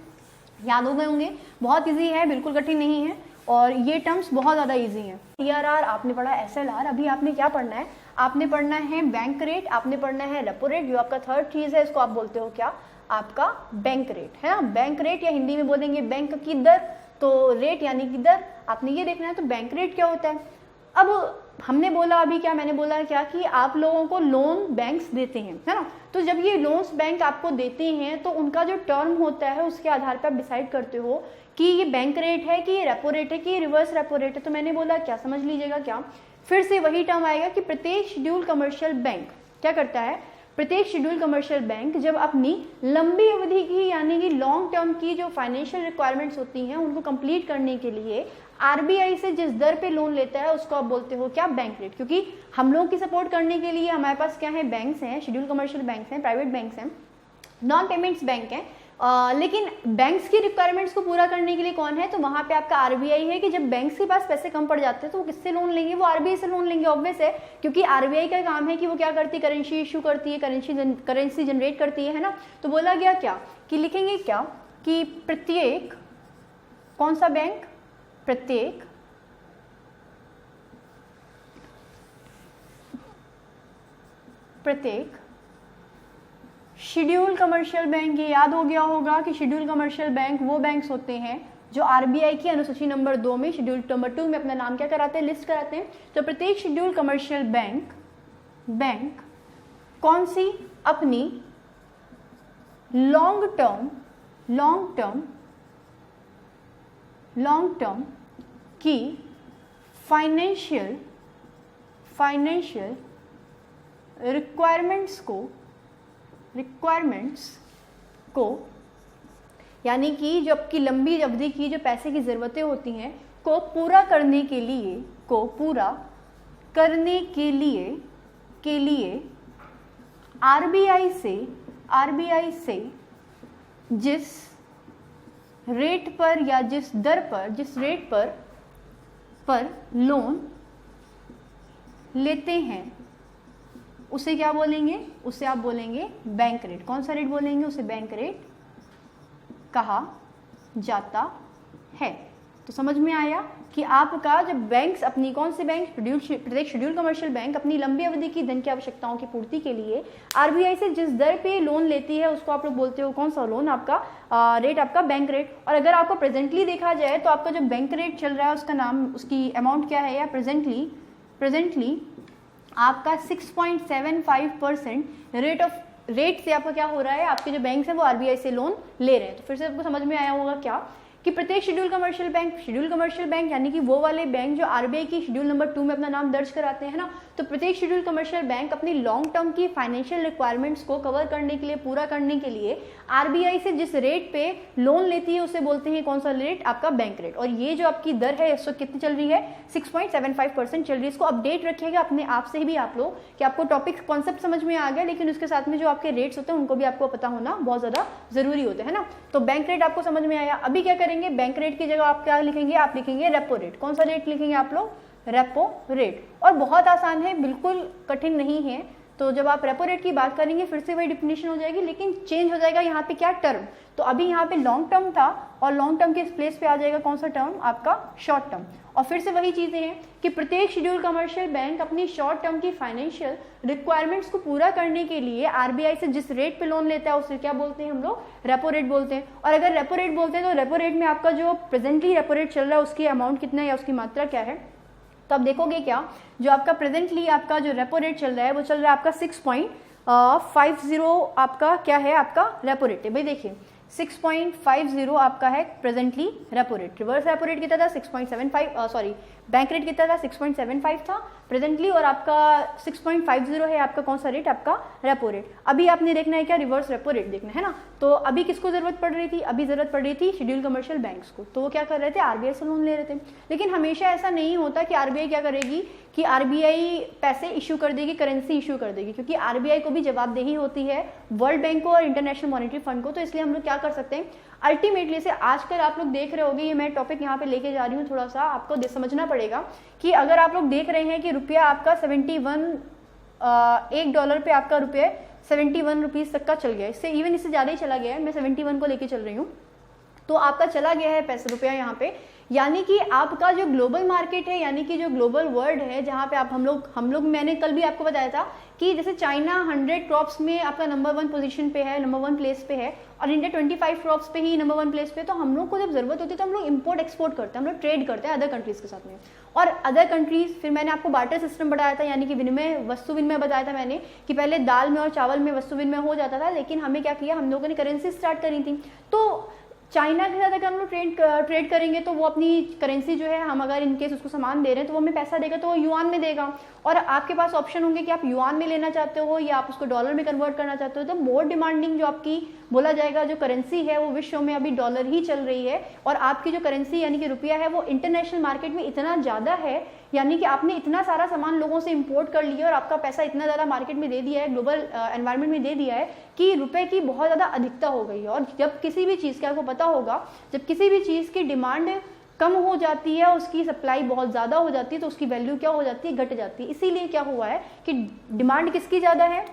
याद हो गए होंगे, बहुत ईजी है, बिल्कुल कठिन नहीं है और ये टर्म्स बहुत ज़्यादा ईजी हैं। सीआरआर आपने पढ़ा, एसएलआर अभी आपने क्या पढ़ना है, आपने पढ़ना है बैंक रेट, आपने पढ़ना है रेपो रेट, जो आपका थर्ड चीज़ है, इसको आप बोलते हो क्या, आपका बैंक रेट, है ना। बैंक रेट या हिंदी में बोलेंगे बैंक की दर, तो रेट यानी कि दर, आपने ये देखना है। तो बैंक रेट क्या होता है, अब हमने बोला अभी क्या, मैंने बोला क्या कि आप लोगों को लोन बैंक्स देते हैं, है ना। तो जब ये लोन्स बैंक आपको देते हैं तो उनका जो टर्म होता है उसके आधार पर आप डिसाइड करते हो कि ये बैंक रेट है कि ये रेपो रेट है कि ये रिवर्स रेपो रेट है। तो मैंने बोला क्या, समझ लीजिएगा क्या, फिर से वही टर्म आएगा कि प्रत्येक शेड्यूल कमर्शियल बैंक क्या करता है, प्रत्येक शेड्यूल कमर्शियल बैंक जब अपनी लंबी अवधि की यानी कि लॉन्ग टर्म की जो फाइनेंशियल रिक्वायरमेंट्स होती हैं उनको कंप्लीट करने के लिए आरबीआई से जिस दर पे लोन लेता है उसको आप बोलते हो क्या, बैंक रेट। क्योंकि हम लोगों की सपोर्ट करने के लिए हमारे पास क्या है, बैंक्स हैं, शेड्यूल कमर्शियल बैंक्स हैं, प्राइवेट बैंक्स हैं, नॉन पेमेंट्स बैंक हैं, लेकिन बैंक्स की रिक्वायरमेंट्स को पूरा करने के लिए कौन है, तो वहाँ पे आपका आरबीआई है कि जब बैंक्स के पास पैसे कम पड़ जाते हैं तो वो किससे लोन लेंगे, वो आरबीआई से लोन लेंगे, ऑब्वियस है। क्योंकि आरबीआई का काम है कि वो क्या करती है, करेंसी इशू करती है, करेंसी जनरेट करती है ना। तो बोला गया क्या कि लिखेंगे क्या कि प्रत्येक, कौन सा बैंक, प्रत्येक शेड्यूल कमर्शियल बैंक, ये याद हो गया होगा कि शेड्यूल कमर्शियल बैंक वो बैंक्स होते हैं जो आरबीआई की अनुसूची नंबर 2 में, शेड्यूल नंबर 2 में अपना नाम क्या कराते हैं, लिस्ट कराते हैं। तो प्रत्येक शेड्यूल कमर्शियल बैंक कौन सी, अपनी लॉन्ग टर्म की फाइनेंशियल रिक्वायरमेंट्स को यानी कि जो आपकी लंबी अवधि की जो पैसे की ज़रूरतें होती हैं को पूरा करने के लिए आरबीआई से जिस रेट पर या जिस रेट पर लोन लेते हैं उसे क्या बोलेंगे, उसे आप बोलेंगे बैंक रेट। कौन सा रेट बोलेंगे, उसे बैंक रेट कहा जाता है। तो समझ में आया कि आपका जब बैंक्स अपनी, कौन से बैंक, प्रत्येक शेड्यूल कमर्शियल बैंक अपनी लंबी अवधि की धन की आवश्यकताओं की पूर्ति के लिए आरबीआई से जिस दर पे लोन लेती है उसको आप लोग बोलते हो कौन सा लोन, आपका रेट, आपका बैंक रेट। और अगर आपको प्रेजेंटली देखा जाए तो आपका जो बैंक रेट चल रहा है उसका नाम, उसकी अमाउंट क्या है, या प्रेजेंटली आपका 6.75% रेट से आपका क्या हो रहा है, आपके जो बैंक है वो आरबीआई से लोन ले रहे हैं। तो फिर से आपको समझ में आया होगा क्या कि प्रत्येक शेड्यूल कमर्शियल बैंक यानी कि वो वाले बैंक जो आरबीआई की शेड्यूल नंबर 2 में अपना नाम दर्ज कराते हैं ना, तो प्रत्येक शेड्यूल कमर्शियल बैंक अपनी लॉन्ग टर्म की फाइनेंशियल रिक्वायरमेंट्स को कवर करने के लिए, पूरा करने के लिए आरबीआई से जिस रेट पे लोन लेती है उसे बोलते हैं कौन सा रेट, आपका बैंक रेट। और ये जो आपकी दर है इस वक्त कितनी चल रही है, 6.75% चल रही है। इसको अपडेट रखिएगा अपने आप से भी आप लोग कि आपको टॉपिक कॉन्सेप्ट समझ में आ गया, लेकिन उसके साथ में जो आपके रेट्स होते हैं उनको भी आपको पता होना बहुत ज्यादा जरूरी होता है ना। तो बैंक रेट आपको समझ में आया। अभी क्या करेंगे, बैंक रेट की जगह आप क्या लिखेंगे, आप लिखेंगे रेपो रेट। कौन सा रेट लिखेंगे आप लोग, रेपो रेट। और बहुत आसान है, बिल्कुल कठिन नहीं है। तो जब आप रेपो रेट की बात करेंगे फिर से वही डिफिनेशन हो जाएगी, लेकिन चेंज हो जाएगा यहाँ पे क्या, टर्म। तो अभी यहाँ पे लॉन्ग टर्म था और लॉन्ग टर्म के इस प्लेस पे आ जाएगा कौन सा टर्म, आपका शॉर्ट टर्म। और फिर से वही चीजें हैं कि प्रत्येक शेड्यूल कमर्शियल बैंक अपनी शॉर्ट टर्म की फाइनेंशियल रिक्वायरमेंट्स को पूरा करने के लिए आरबीआई से जिस रेट पे लोन लेता है उसे क्या बोलते हैं हम लोग, रेपो रेट बोलते हैं। और अगर रेपो रेट बोलते हैं तो रेपो रेट में आपका जो प्रेजेंटली रेपो रेट चल रहा है उसकी अमाउंट कितना है या उसकी मात्रा क्या है। तो आप देखोगे क्या, जो आपका प्रेजेंटली आपका जो रेपो रेट चल रहा है वो चल रहा है आपका 6.50 आपका क्या है, आपका रेपो रेट है। भाई देखिए 6.50 आपका है presently repo rate. Reverse repo rate कितना था 6.75, सॉरी बैंक रेट कितना था 6.75 था प्रेजेंटली, और आपका 6.50 है आपका कौन सा रेट, आपका रेपो रेट। अभी आपने देखना है क्या, रिवर्स रेपो रेट देखना है ना। तो अभी किसको जरूरत पड़ रही थी, अभी जरूरत पड़ रही थी शेड्यूल कमर्शियल बैंक्स को। तो वो क्या कर रहे थे, आरबीआई से लोन ले रहे थे। लेकिन हमेशा ऐसा नहीं होता कि आरबीआई क्या करेगी कि आरबीआई पैसे इशू कर देगी, करेंसी इशू कर देगी, क्योंकि आरबीआई को भी जवाबदेही होती है वर्ल्ड बैंक को और इंटरनेशनल मॉनेटरी फंड को। तो इसलिए हम लोग क्या कर सकते हैं, अल्टीमेटली से आजकल आप लोग देख रहे होंगे, ये मैं टॉपिक यहाँ पे लेके जा रही हूँ, थोड़ा सा आपको समझना पड़ेगा कि अगर आप लोग देख रहे हैं कि रुपया आपका 71 $1 पे आपका रुपये 71 रुपीज तक का चल गया, इससे इवन इससे ज्यादा ही चला गया है, मैं 71 को लेके चल रही हूँ। तो आपका चला गया है पैसे रुपया यहाँ पे, यानी कि आपका जो ग्लोबल मार्केट है, यानी कि जो ग्लोबल वर्ल्ड है जहाँ पे आप हम लोग मैंने कल भी आपको बताया था कि जैसे चाइना 100 क्रॉप्स में आपका नंबर 1 पोजीशन पे है, नंबर 1 प्लेस पे है, और इंडिया 25 क्रॉप्स पे ही नंबर 1 प्लेस पे। तो हम लोग को जब जरूरत होती है तो हम लोग इंपोर्ट एक्सपोर्ट करते हैं, हम लोग ट्रेड करते हैं अदर कंट्रीज के साथ में। और अदर कंट्रीज, फिर मैंने आपको बार्टर सिस्टम बताया था, यानी कि विनिमय, वस्तु विनिमय बताया था मैंने कि पहले दाल में और चावल में वस्तु विनिमय हो जाता था, लेकिन हमें क्या किया, हम लोगों ने करेंसी स्टार्ट करी थी। तो चाइना के साथ अगर हम लोग ट्रेड करेंगे तो वो अपनी करेंसी जो है, हम अगर इनकेस उसको सामान दे रहे हैं तो वो हमें पैसा देगा तो वो युआन में देगा। और आपके पास ऑप्शन होंगे कि आप युआन में लेना चाहते हो या आप उसको डॉलर में कन्वर्ट करना चाहते हो। तो मोर डिमांडिंग जो आपकी बोला जाएगा जो करेंसी है वो विश्व में अभी डॉलर ही चल रही है, और आपकी जो करेंसी यानी कि रुपया है वो इंटरनेशनल मार्केट में इतना ज्यादा है, यानी कि आपने इतना सारा सामान लोगों से इंपोर्ट कर लिया और आपका पैसा इतना ज्यादा मार्केट में दे दिया है, ग्लोबल एनवायरनमेंट में दे दिया है कि रुपए की बहुत ज्यादा अधिकता हो गई है। और जब किसी भी चीज का आपको पता होगा, जब किसी भी चीज की डिमांड कम हो जाती है, उसकी सप्लाई बहुत ज्यादा हो जाती है, तो उसकी वैल्यू क्या हो जाती है, घट जाती है। इसीलिए क्या हुआ है कि डिमांड किसकी ज्यादा है,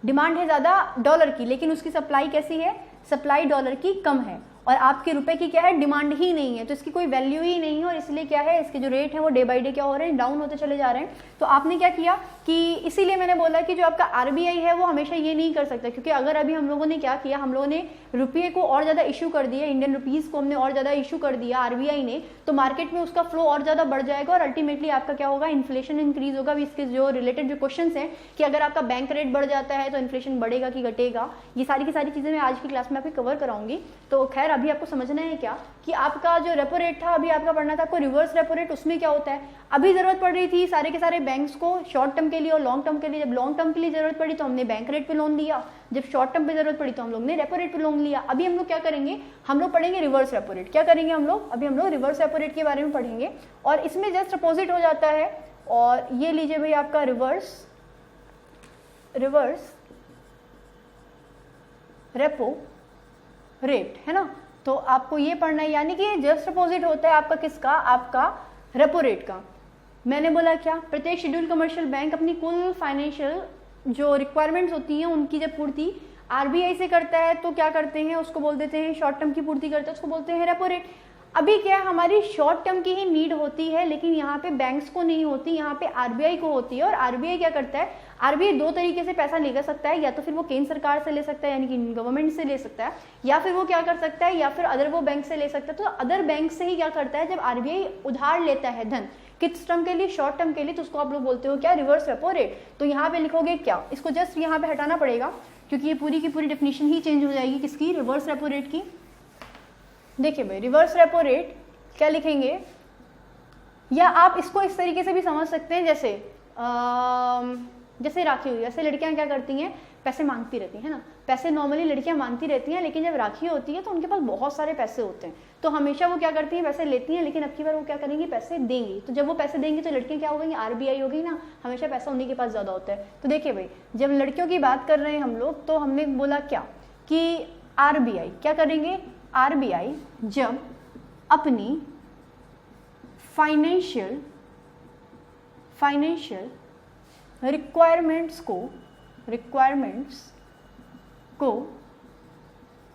डिमांड है ज्यादा डॉलर की, लेकिन उसकी सप्लाई कैसी है, सप्लाई डॉलर की कम है, और आपके रुपए की क्या है, डिमांड ही नहीं है, तो इसकी कोई वैल्यू ही नहीं है। और इसलिए क्या है, इसके जो रेट है वो डे बाय डे क्या हो रहे हैं, डाउन होते चले जा रहे हैं। तो आपने क्या किया कि इसीलिए मैंने बोला कि जो आपका आरबीआई है वो हमेशा ये नहीं कर सकता, क्योंकि अगर अभी हम लोगों ने क्या किया, हम लोगों ने रुपये को और ज्यादा इशू कर दिया, इंडियन रुपीज को हमने और ज्यादा इशू कर दिया आरबीआई ने, तो मार्केट में उसका फ्लो और ज्यादा बढ़ जाएगा और अल्टीमेटली आपका क्या होगा, इन्फ्लेशन इंक्रीज होगा। इसके जो रिलेटेड जो क्वेश्चन है कि अगर आपका बैंक रेट बढ़ जाता है तो इन्फ्लेशन बढ़ेगा कि घटेगा, ये सारी की सारी चीजें मैं आज की क्लास में आपको कवर कराऊंगी। तो खैर अभी आपको समझना है क्या कि आपका जो रेपो रेट था, अभी आपका पढ़ना था आपको रिवर्स रेपो रेट, उसमें क्या होता है, अभी जरूरत पड़ रही थी सारे के सारे बैंक्स को शॉर्ट टर्म के लिए और लॉन्ग टर्म के लिए। जब लॉन्ग टर्म के लिए जरूरत पड़ी तो हमने बैंक रेट पे लोन लिया, जब शॉर्ट टर्म पे जरूरत पड़ी तो हम लोग ने रेपो रेट पे लोन लिया। अभी हम लोग क्या करेंगे, हम लोग पढ़ेंगे रिवर्स रेपो रेट। क्या करेंगे हम लोग, अभी हम लोग रिवर्स रेपो रेट के बारे में पढ़ेंगे, और इसमें जस्ट अपोजिट हो जाता है। और ये लीजिए भाई आपका रिवर्स रेपो रेट है ना, तो आपको ये पढ़ना है, यानी कि जस्ट अपोजिट होता है आपका किसका, आपका रेपो रेट का। मैंने बोला क्या, प्रत्येक शेड्यूल कमर्शियल बैंक अपनी कुल फाइनेंशियल जो रिक्वायरमेंट्स होती हैं उनकी जब पूर्ति आरबीआई से करता है तो क्या करते हैं, उसको बोल देते हैं, शॉर्ट टर्म की पूर्ति करते हैं उसको बोलते हैं रेपो रेट। अभी क्या हमारी शॉर्ट टर्म की ही नीड होती है, लेकिन यहाँ पे बैंक्स को नहीं होती, यहाँ पे आरबीआई को होती है। और आरबीआई क्या करता है, आरबीआई दो तरीके से पैसा ले सकता है, या तो फिर वो केंद्र सरकार से ले सकता है यानी कि गवर्नमेंट से ले सकता है, या फिर वो क्या कर सकता है, या फिर अदर वो बैंक से ले सकता है। तो अदर बैंक से ही क्या करता है, जब आरबीआई उधार लेता है धन किस टर्म के लिए, शॉर्ट टर्म के लिए, तो उसको आप लोग बोलते हो क्या, रिवर्स रेपो रेट। तो यहाँ पे लिखोगे क्या, इसको जस्ट यहाँ पे हटाना पड़ेगा क्योंकि ये पूरी की पूरी डेफिनेशन ही चेंज हो जाएगी किसकी, रिवर्स रेपो रेट की। देखिए भाई, रिवर्स रेपो रेट क्या लिखेंगे, या आप इसको इस तरीके से भी समझ सकते हैं, जैसे राखी हुई, जैसे लड़कियां क्या करती हैं, पैसे मांगती रहती हैं ना, पैसे नॉर्मली लड़कियां मांगती रहती हैं, लेकिन जब राखी होती है तो उनके पास बहुत सारे पैसे होते हैं, तो हमेशा वो क्या करती हैं, पैसे लेती हैं, लेकिन अब की बार वो क्या करेंगी, पैसे देंगी। तो जब वो पैसे देंगी तो लड़कियां क्या हो गई, आरबीआई हो गई ना, हमेशा पैसा उन्हीं के पास ज़्यादा होता है। तो देखिए भाई, जब लड़कियों की बात कर रहे हैं हम लोग, तो हमने बोला क्या कि आरबीआई क्या करेंगे, आरबीआई जब अपनी फाइनेंशियल रिक्वायरमेंट्स को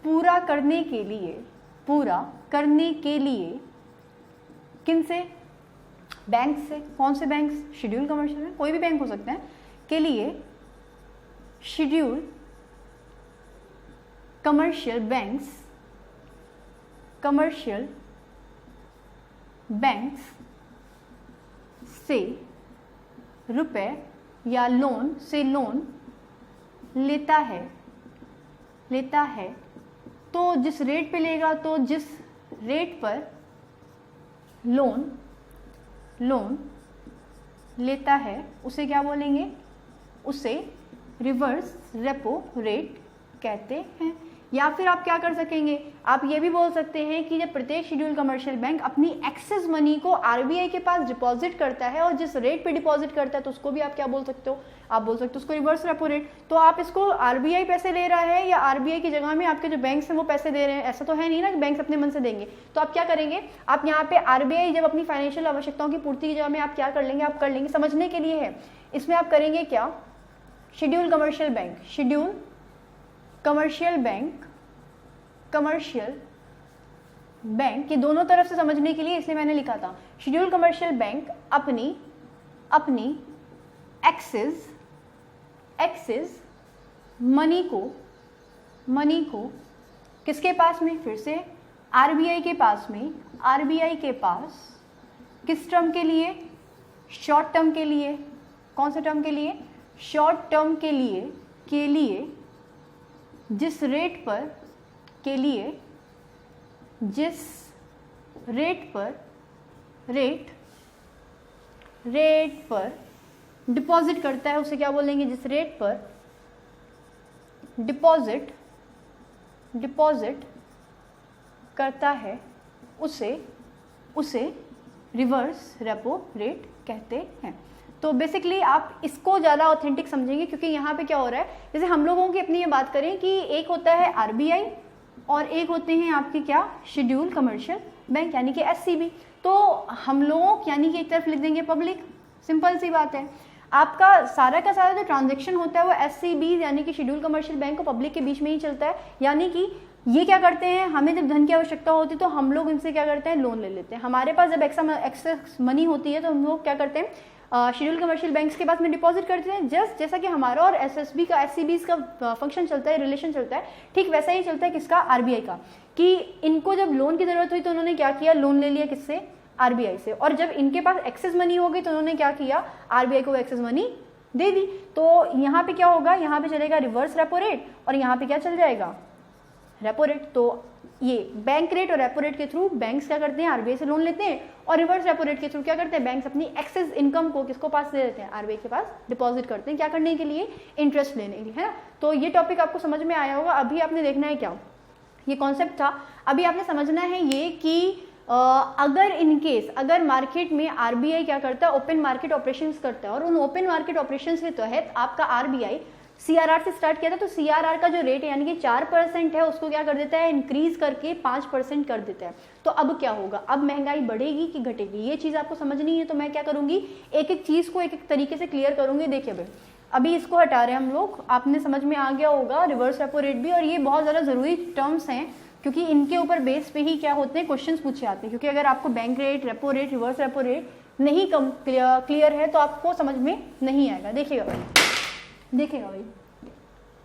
पूरा करने के लिए किन से, बैंक से, कौन से बैंक, शेड्यूल कमर्शियल में, कोई भी बैंक हो सकते हैं, के लिए शेड्यूल कमर्शियल बैंक्स से रुपए या लोन लेता है, तो जिस रेट पे लेगा, तो जिस रेट पर लोन लेता है उसे क्या बोलेंगे, उसे रिवर्स रेपो रेट कहते हैं। या फिर आप क्या कर सकेंगे, आप ये भी बोल सकते हैं कि जब प्रत्येक शेड्यूल कमर्शियल बैंक अपनी एक्सेस मनी को आरबीआई के पास डिपॉजिट करता है और जिस रेट पे डिपॉजिट करता है, तो उसको भी आप क्या बोल सकते हो, आप बोल सकते हो उसको रिवर्स रेपो रेट। तो आप इसको आरबीआई पैसे ले रहा है या आरबीआई की जगह में आपके जो बैंक हैं वो पैसे दे रहे हैं, ऐसा तो है नहीं ना कि बैंक अपने मन से देंगे। तो आप क्या करेंगे, आप यहाँ पे आरबीआई जब अपनी फाइनेंशियल आवश्यकताओं की पूर्ति की जगह में आप क्या कर लेंगे, आप कर लेंगे, समझने के लिए है, इसमें आप करेंगे क्या, शेड्यूल कमर्शियल बैंक ये दोनों तरफ से समझने के लिए इसलिए मैंने लिखा था, शेड्यूल कमर्शियल बैंक अपनी एक्सेस मनी को किसके पास में, फिर से आरबीआई के पास किस टर्म के लिए, शॉर्ट टर्म के लिए, कौन से टर्म के लिए, शॉर्ट टर्म के लिए जिस रेट पर डिपॉजिट करता है उसे क्या बोलेंगे, जिस रेट पर डिपॉजिट करता है उसे रिवर्स रेपो रेट कहते हैं। तो बेसिकली आप इसको ज़्यादा ऑथेंटिक समझेंगे, क्योंकि यहाँ पे क्या हो रहा है, जैसे हम लोगों की अपनी ये बात करें कि एक होता है आरबीआई और एक होते हैं आपके क्या, शेड्यूल कमर्शियल बैंक यानी कि एससीबी। तो हम लोग यानी कि एक तरफ लिख देंगे पब्लिक, सिंपल सी बात है, आपका सारा का सारा जो ट्रांजैक्शन होता है वो एससीबी यानी कि शेड्यूल कमर्शियल बैंक और पब्लिक के बीच में ही चलता है। यानी कि ये क्या करते हैं, हमें जब धन की आवश्यकता होती है तो हम लोग इनसे क्या करते हैं, लोन ले लेते हैं। हमारे पास जब एक्सेस मनी होती है तो हम लोग क्या करते हैं, शेड्यूल कमर्शियल बैंक्स के पास में डिपॉजिट करते हैं। जैसा कि हमारा और एसएसबी का, एससीबीज का फंक्शन चलता है, रिलेशन चलता है, ठीक वैसा ही चलता है किसका, आरबीआई का, कि इनको जब लोन की जरूरत हुई तो उन्होंने क्या किया, लोन ले लिया किससे, आरबीआई से, और जब इनके पास एक्सेस मनी हो गई तो उन्होंने क्या किया, आरबीआई को एक्सेस मनी दे दी। तो यहाँ पे क्या होगा, यहाँ पे चलेगा रिवर्स रेपो रेट और यहाँ पे क्या चल जाएगा, रेपो रेट। तो ये बैंक रेट और रेपो रेट के थ्रू बैंक्स क्या करते हैं, आरबीआई से लोन लेते हैं, और रिवर्स रेपो रेट के थ्रू क्या करते हैं, बैंक्स अपनी एक्सेस इनकम को किसको पास दे देते हैं, आरबीआई के पास डिपॉजिट करते हैं, क्या करने के लिए, इंटरेस्ट लेने के लिए, है ना। तो ये टॉपिक आपको समझ में आया होगा। अभी आपने देखना है क्या, ये कॉन्सेप्ट था, अभी आपने समझना है ये कि अगर इनकेस अगर मार्केट में आरबीआई क्या करता है, ओपन मार्केट ऑपरेशंस करता है, और उन ओपन मार्केट ऑपरेशंस के तहत आपका आरबीआई सीआरआर से स्टार्ट किया था, तो सीआरआर का जो रेट है यानी कि 4% है उसको क्या कर देता है, इंक्रीज करके 5% कर देता है। तो अब क्या होगा, अब महंगाई बढ़ेगी कि घटेगी, ये चीज़ आपको समझनी है। तो मैं क्या करूंगी, एक एक चीज़ को एक एक तरीके से क्लियर करूंगी। देखिए भाई, अभी इसको हटा रहे हैं हम लोग, आपने समझ में आ गया होगा रिवर्स रेपो रेट भी, और ये बहुत ज़्यादा ज़रूरी टर्म्स हैं क्योंकि इनके ऊपर बेस पे ही क्या होते हैं, क्वेश्चंस पूछे आते हैं। क्योंकि अगर आपको bank rate, repo rate, reverse repo rate नहीं क्लियर है तो आपको समझ में नहीं आएगा। देखिएगा भाई,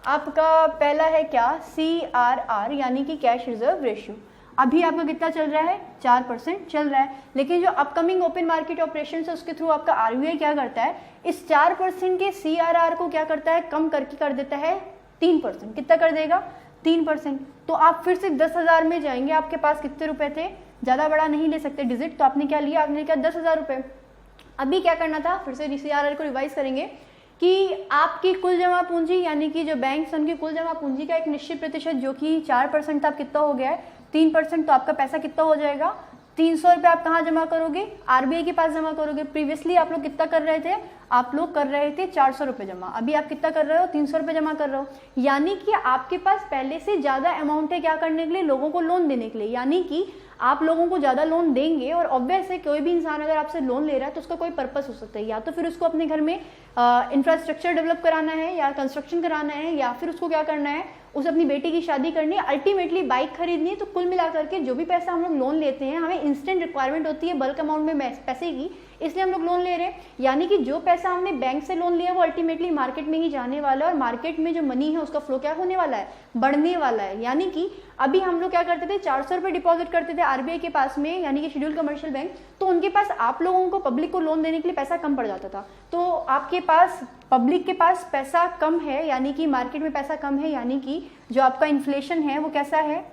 आपका पहला है क्या, CRR यानी कि कैश रिजर्व रेशियो। अभी आपका कितना चल रहा है, 4% चल रहा है, लेकिन जो अपकमिंग ओपन मार्केट ऑपरेशन है उसके थ्रू आपका आरबीआई क्या करता है, इस 4% के CRR को क्या करता है, कम करके कर देता है 3%। कितना कर देगा, 3%। तो आप फिर से 10,000 में जाएंगे, आपके पास कितने रुपए थे, ज़्यादा बड़ा नहीं ले सकते डिजिट, तो आपने क्या लिया, आपने क्या 10,000 रुपये। अभी क्या करना था, फिर से CRR को रिवाइज करेंगे कि आपकी कुल जमा पूंजी यानी कि जो बैंक उनकी कुल जमा पूंजी का एक निश्चित प्रतिशत जो कि 4% था, कितना हो गया है 3%, तो आपका पैसा कितना हो जाएगा 300 रुपये। आप कहाँ जमा करोगे, RBI के पास जमा करोगे। प्रीवियसली आप लोग कितना कर रहे थे, आप लोग कर रहे थे 400 रुपये जमा, अभी आप कितना कर रहे हो 300 रुपये जमा कर रहे हो। यानी कि आपके पास पहले से ज़्यादा अमाउंट है क्या करने के लिए, लोगों को लोन देने के लिए। यानी कि आप लोगों को ज़्यादा लोन देंगे, और ऑब्वियस है कोई भी इंसान अगर आपसे लोन ले रहा है तो उसका कोई पर्पस हो सकता है, या तो फिर उसको अपने घर में इंफ्रास्ट्रक्चर डेवलप कराना है, या कंस्ट्रक्शन कराना है, या फिर उसको क्या करना है, उसे अपनी बेटी की शादी करनी है, अल्टीमेटली बाइक खरीदनी है। तो कुल मिलाकर के जो भी पैसा हम लोग लोन लेते हैं, हमें इंस्टेंट रिक्वायरमेंट होती है बल्क अमाउंट में पैसे की, इसलिए हम लोग लोन ले रहे हैं। यानी कि जो पैसा हमने बैंक से लोन लिया वो अल्टीमेटली मार्केट में ही जाने वाला है, और मार्केट में जो मनी है उसका फ्लो क्या होने वाला है, बढ़ने वाला है। यानी कि अभी हम लोग क्या करते थे, 400 रुपये डिपॉजिट करते थे RBI के पास में, यानी कि शेड्यूल कमर्शियल बैंक, तो उनके पास आप लोगों को पब्लिक को लोन देने के लिए पैसा कम पड़ जाता था। तो आपके पास पब्लिक के पास पैसा कम है, यानी कि मार्केट में पैसा कम है, यानी कि जो आपका इन्फ्लेशन है वो कैसा है,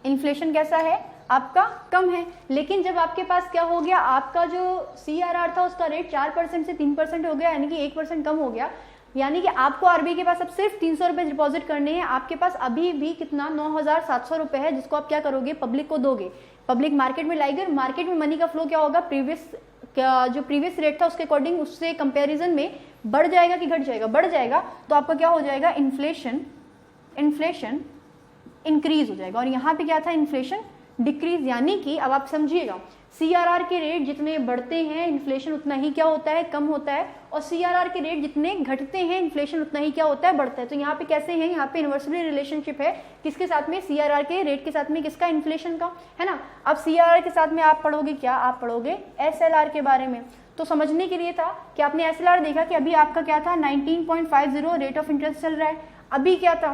इन्फ्लेशन कैसा है आपका कम है। लेकिन जब आपके पास क्या हो गया, आपका जो CRR था उसका रेट 4% से 3% हो गया, यानी कि 1% कम हो गया। यानी कि आपको RBI के पास अब सिर्फ 300 रुपये डिपॉजिट करने हैं, आपके पास अभी भी कितना 9,700 रुपये है, जिसको आप क्या करोगे, पब्लिक को दोगे, पब्लिक मार्केट में लाएगी, और मार्केट में मनी का फ्लो क्या होगा, जो प्रीवियस रेट था उसके अकॉर्डिंग, उससे कंपेरिजन में बढ़ जाएगा कि घट जाएगा, बढ़ जाएगा। तो आपका क्या हो जाएगा, इन्फ्लेशन इंक्रीज हो जाएगा, और यहाँ पे क्या था, इन्फ्लेशन डिक्रीज। यानी कि अब आप समझिएगा, CRR के रेट जितने बढ़ते हैं इन्फ्लेशन उतना ही क्या होता है, कम होता है, और CRR के रेट जितने घटते हैं इन्फ्लेशन उतना ही क्या होता है, बढ़ता है। तो यहाँ पे कैसे है, यहाँ पे इन्वर्सली रिलेशनशिप है, किसके साथ में, CRR के रेट के साथ में, किसका, इन्फ्लेशन का, है ना। अब CRR के साथ में आप पढ़ोगे क्या, आप पढ़ोगे SLR के बारे में। तो समझने के लिए था कि आपने SLR देखा कि अभी आपका क्या था, 19.50 रेट ऑफ इंटरेस्ट चल रहा है। अभी क्या था,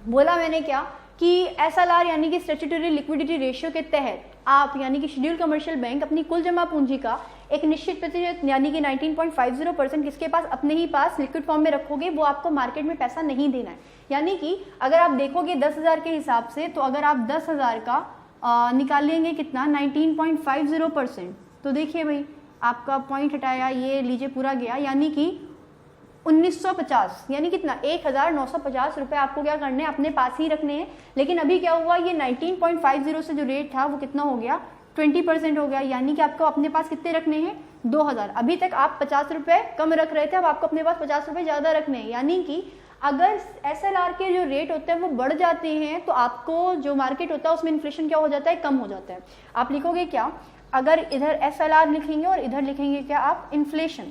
बोला मैंने क्या कि SLR यानी कि स्टैट्यूटरी लिक्विडिटी रेशियो के तहत आप यानी कि शेड्यूल कमर्शियल बैंक अपनी कुल जमा पूंजी का एक निश्चित प्रतिशत यानी कि 19.50% किसके पास, अपने ही पास लिक्विड फॉर्म में रखोगे, वो आपको मार्केट में पैसा नहीं देना है। यानी कि अगर आप देखोगे 10,000 के हिसाब से, तो अगर आप 10,000 का निकालेंगे कितना, 19.50%, तो देखिए भाई आपका पॉइंट हटाया, ये लीजिए पूरा गया, यानी कि 1950, यानी कितना 1,950 रुपये आपको क्या करने हैं, अपने पास ही रखने हैं। लेकिन अभी क्या हुआ, ये 19.50 से जो रेट था वो कितना हो गया, 20% हो गया। यानी कि आपको अपने पास कितने रखने हैं, 2,000। अभी तक आप 50 रुपये कम रख रहे थे, अब आपको अपने पास 50 रुपये ज़्यादा रखने हैं। यानी कि अगर SLR के जो रेट होते हैं वो बढ़ जाते हैं, तो आपको जो मार्केट होता है उसमें इन्फ्लेशन क्या हो जाता है, कम हो जाता है। आप लिखोगे क्या, अगर इधर SLR लिखेंगे और इधर लिखेंगे क्या आप, इन्फ्लेशन,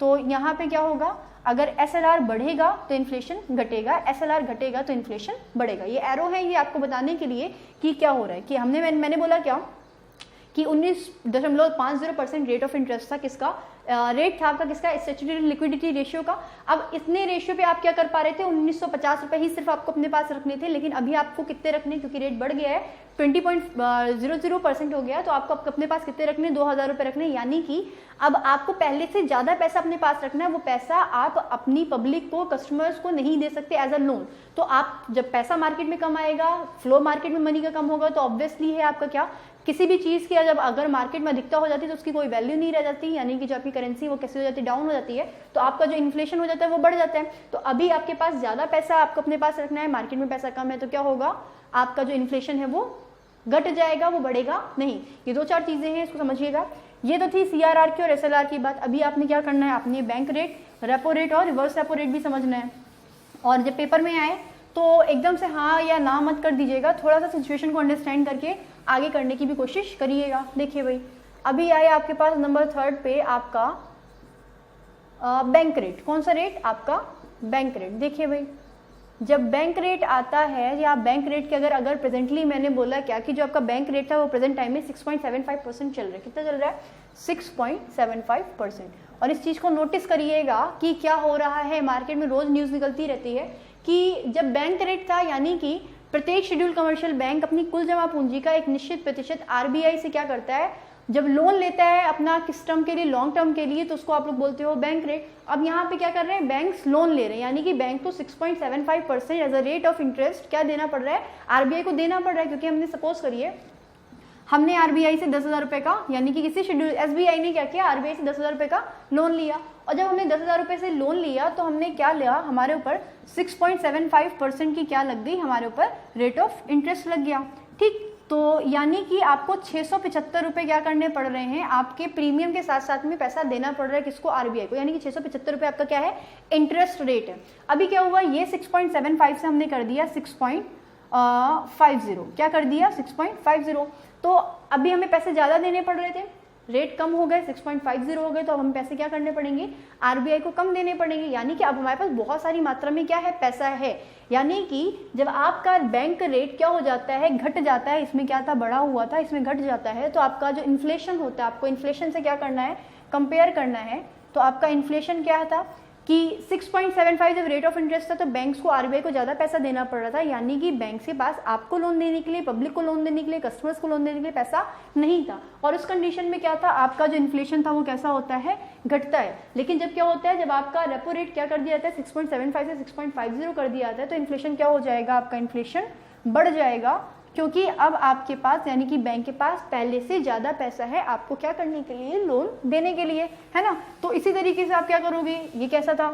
तो यहाँ पे क्या होगा, अगर SLR बढ़ेगा तो इन्फ्लेशन घटेगा, SLR घटेगा तो इन्फ्लेशन बढ़ेगा। ये एरो है, ये आपको बताने के लिए कि क्या हो रहा है, कि मैंने बोला क्या कि 19.50% रेट ऑफ इंटरेस्ट था, किसका रेट था आपका, किसका, स्टैट्यूटरी लिक्विडिटी रेशियो का। अब इतने रेशियो पे आप क्या कर पा रहे थे, 1950 रुपये ही सिर्फ आपको अपने पास रखने थे, लेकिन अभी आपको कितने रखने, क्योंकि रेट बढ़ गया है, 20.00% हो गया, तो आपको अपने पास कितने रखने, 2,000 रुपये रखने। यानी कि अब आपको पहले से ज़्यादा पैसा अपने पास रखना है, वो पैसा आप अपनी पब्लिक को, कस्टमर्स को नहीं दे सकते एज अ लोन। तो आप जब पैसा मार्केट में कम आएगा, फ्लो मार्केट में मनी का कम होगा, तो ऑब्वियसली है आपका क्या, किसी भी चीज़ की जब अगर मार्केट में अधिकता हो जाती है तो उसकी कोई वैल्यू नहीं रह जाती, यानी कि जो आपकी करेंसी वो कैसे हो जाती है, डाउन हो जाती है, तो आपका जो इन्फ्लेशन हो जाता है वो बढ़ जाता है। तो अभी आपके पास ज़्यादा पैसा आपको अपने पास रखना है, मार्केट में पैसा कम है, तो क्या होगा, आपका जो इन्फ्लेशन है वो घट जाएगा, वो बढ़ेगा नहीं। ये 2-4 चीज़ें हैं, इसको समझिएगा। ये तो थी CRR की और SLR की बात। अभी आपने क्या करना है, आपने बैंक रेट, रेपो रेट और रिवर्स रेपो रेट भी समझना है। और जब पेपर में आए तो एकदम से हाँ या ना मत कर दीजिएगा, थोड़ा सा सिचुएशन को अंडरस्टैंड करके आगे करने की भी कोशिश करिएगा। देखिए भाई, अभी आए आपके पास नंबर 3 पे आपका बैंक रेट। कौन सा रेट, आपका बैंक रेट। देखिए भाई, जब बैंक रेट आता है, या बैंक रेट के अगर प्रेजेंटली मैंने बोला क्या कि जो आपका बैंक रेट था वो प्रेजेंट टाइम में 6.75% चल रहा है। कितना चल रहा है, 6.75%। और इस चीज़ को नोटिस करिएगा कि क्या हो रहा है, मार्केट में रोज़ न्यूज़ निकलती रहती है कि जब बैंक रेट था, यानी कि प्रत्येक शेड्यूल कमर्शियल बैंक अपनी कुल जमा पूंजी का एक निश्चित प्रतिशत RBI से क्या करता है, जब लोन लेता है अपना किस टर्म के लिए, लॉन्ग टर्म के लिए, तो उसको आप लोग बोलते हो बैंक रेट। अब यहाँ पे क्या कर रहे हैं, बैंक्स लोन ले रहे हैं, यानी कि बैंक को 6.75% as a rate of interest क्या देना पड़ रहा है, आरबीआई को देना पड़ रहा है। क्योंकि हमने सपोज करिए हमने आरबीआई से 10,000 रुपए का, यानी कि किसी शेड्यूल, एसबीआई ने क्या किया, आरबीआई से 10,000 रुपए का लोन लिया, और जब हमने 10,000 रुपए से लोन लिया तो हमने क्या लिया, हमारे ऊपर 6.75% की क्या लग गई, हमारे ऊपर रेट ऑफ इंटरेस्ट लग गया। ठीक, तो यानी कि आपको 675 रुपए क्या करने पड़ रहे हैं, आपके प्रीमियम के साथ साथ में पैसा देना पड़ रहा है किसको, आरबीआई को, यानी कि 675 रुपए आपका क्या है, इंटरेस्ट रेट है। अभी क्या हुआ, ये 6.75 से हमने कर दिया 6.50, क्या कर दिया 6.50, तो अभी हमें पैसे ज्यादा देने पड़ रहे थे, रेट कम हो गए, 6.50 हो गए, तो अब हम पैसे क्या करने पड़ेंगे, आरबीआई को कम देने पड़ेंगे। यानी कि अब हमारे पास बहुत सारी मात्रा में क्या है, पैसा है। यानी कि जब आपका बैंक रेट क्या हो जाता है, घट जाता है, इसमें क्या था, बढ़ा हुआ था, इसमें घट जाता है, तो आपका जो इन्फ्लेशन होता है, आपको इन्फ्लेशन से क्या करना है, कंपेयर करना है। तो आपका इन्फ्लेशन क्या था कि 6.75 जब रेट ऑफ इंटरेस्ट था, तो बैंक्स को, आरबीआई को ज़्यादा पैसा देना पड़ रहा था, यानी कि बैंक के पास आपको लोन देने के लिए, पब्लिक को लोन देने के लिए, कस्टमर्स को लोन देने के लिए पैसा नहीं था। और उस कंडीशन में क्या था, आपका जो इन्फ्लेशन था वो कैसा होता है, घटता है। लेकिन जब क्या होता है, जब आपका रेपो रेट क्या कर दिया जाता है, 6.75 से 6.50 कर दिया जाता है, तो इन्फ्लेशन क्या हो जाएगा, आपका इन्फ्लेशन बढ़ जाएगा, क्योंकि अब आपके पास, यानी कि बैंक के पास पहले से ज़्यादा पैसा है आपको क्या करने के लिए, लोन देने के लिए, है ना। तो इसी तरीके से आप क्या करोगे, ये कैसा था,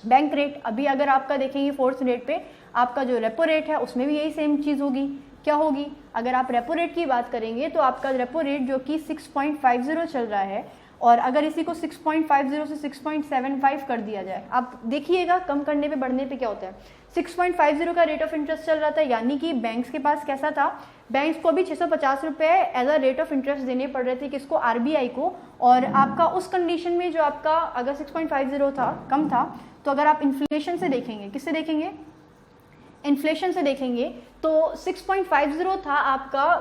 बैंक रेट। अभी अगर आपका देखेंगे फोर्थ रेट पे आपका जो रेपो रेट है, उसमें भी यही सेम चीज़ होगी। क्या होगी, अगर आप रेपो रेट की बात करेंगे तो आपका रेपो रेट जो कि 6.50 चल रहा है, और अगर इसी को 6.50 से 6.75 कर दिया जाए, आप देखिएगा कम करने पे बढ़ने पे क्या होता है। 6.50 का रेट ऑफ इंटरेस्ट चल रहा था, यानी कि बैंक्स के पास कैसा था, बैंक्स को भी 650 रुपए as a rate of interest देने पड़ रहे थे किसको, आरबीआई को। और आपका उस कंडीशन में जो आपका अगर 6.50 था, कम था, तो अगर आप इन्फ्लेशन से देखेंगे, किससे देखेंगे, इन्फ्लेशन से देखेंगे, तो 6.50 था आपका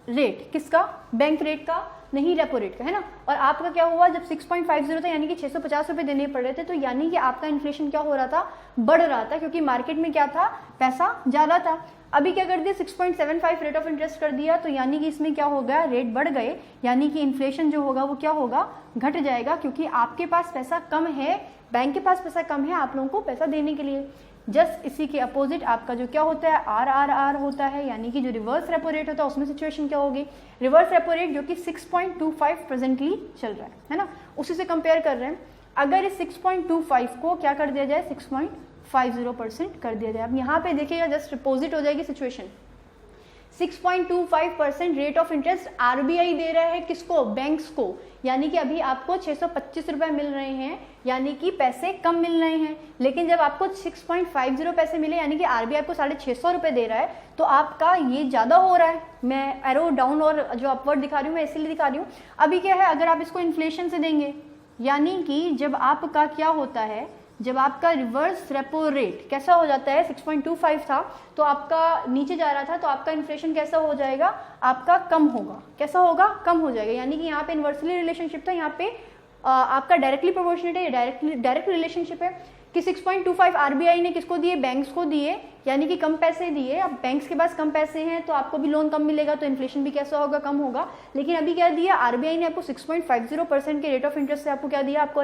रेट, किसका, बैंक रेट का, नहीं रेपो रेट का, है ना। और आपका क्या हुआ, जब 6.50 था, यानी कि 650 रुपए देने पड़ रहे थे, तो यानी कि आपका इन्फ्लेशन क्या हो रहा था, बढ़ रहा था, क्योंकि मार्केट में क्या था, पैसा ज्यादा था। अभी क्या कर दिया, 6.75 रेट ऑफ इंटरेस्ट कर दिया, तो यानी कि इसमें क्या हो गया, रेट बढ़ गए, यानी कि इन्फ्लेशन जो होगा वो क्या होगा, घट जाएगा, क्योंकि आपके पास पैसा कम है, बैंक के पास पैसा कम है आप लोगों को पैसा देने के लिए। जस्ट इसी के अपोजिट आपका जो क्या होता है, आर होता है, यानी कि जो रिवर्स रेपो रेट होता है उसमें सिचुएशन क्या होगी, रिवर्स रेपो रेट जो कि 6.25 प्रेजेंटली चल रहा है ना, उसी से कंपेयर कर रहे हैं। अगर इस 6.25 को क्या कर दिया जाए, 6.50% कर दिया जाए। अब यहाँ पे देखिएगा जस्ट अपोजिट हो जाएगी situation, 6.25% rate of interest RBI दे रहा है किसको, बैंक्स को, यानी कि अभी आपको 625 रुपए मिल रहे हैं, यानी कि पैसे कम मिल रहे हैं। लेकिन जब आपको 6.50 पैसे मिले, यानी कि आरबीआई आपको 650 रुपए दे रहा है, तो आपका ये ज्यादा हो रहा है। मैं एरो डाउन और जो अपवर्ड दिखा रही हूँ, मैं इसीलिए दिखा रही हूँ। अभी क्या है, अगर आप इसको इन्फ्लेशन से देंगे, यानी कि जब आपका क्या होता है, जब आपका रिवर्स रेपो रेट कैसा हो जाता है, 6.25 था, तो आपका नीचे जा रहा था, तो आपका इन्फ्लेशन कैसा हो जाएगा, आपका कम होगा, कैसा होगा, कम हो जाएगा। यानी कि यहाँ पे इन्वर्सली रिलेशनशिप था, यहाँ पे आपका डायरेक्टली प्रोपोर्शनेट है, डायरेक्ट रिलेशनशिप है कि 6.25 आरबीआई ने किसको दिए, बैंक्स को दिए, यानी कि कम पैसे दिए। अब बैंक्स के पास कम पैसे हैं तो आपको भी लोन कम मिलेगा, तो इन्फ्लेशन भी कैसा होगा, कम होगा। लेकिन अभी क्या दिया, आरबीआई ने आपको 6.50% के रेट ऑफ इंटरेस्ट से आपको क्या दिया, आपको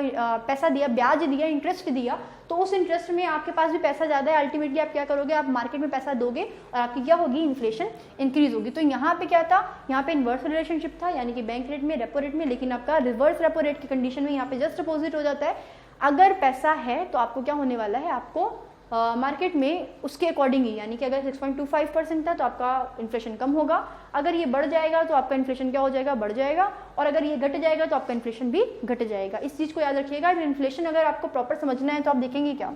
पैसा दिया, ब्याज दिया, इंटरेस्ट दिया। तो उस इंटरेस्ट में आपके पास भी पैसा ज्यादा है, अल्टीमेटली आप क्या करोगे, आप मार्केट में पैसा दोगे और आपकी क्या होगी, इन्फ्लेशन इंक्रीज होगी। तो यहाँ पे क्या था, यहाँ पे इन्वर्स रिलेशनशिप था, यानी कि बैंक रेट में, रेपो रेट में, लेकिन आपका रिवर्स रेपो रेट की कंडीशन में यहाँ पे जस्ट अपोजिट हो जाता है। अगर पैसा है तो आपको क्या होने वाला है, आपको मार्केट में उसके अकॉर्डिंग ही, यानी कि अगर 6.25% था तो आपका इन्फ्लेशन कम होगा, अगर ये बढ़ जाएगा तो आपका इन्फ्लेशन क्या हो जाएगा, बढ़ जाएगा, और अगर ये घट जाएगा तो आपका इन्फ्लेशन भी घट जाएगा। इस चीज को याद रखिएगा। इन्फ्लेशन अगर आपको प्रॉपर समझना है तो आप देखेंगे क्या,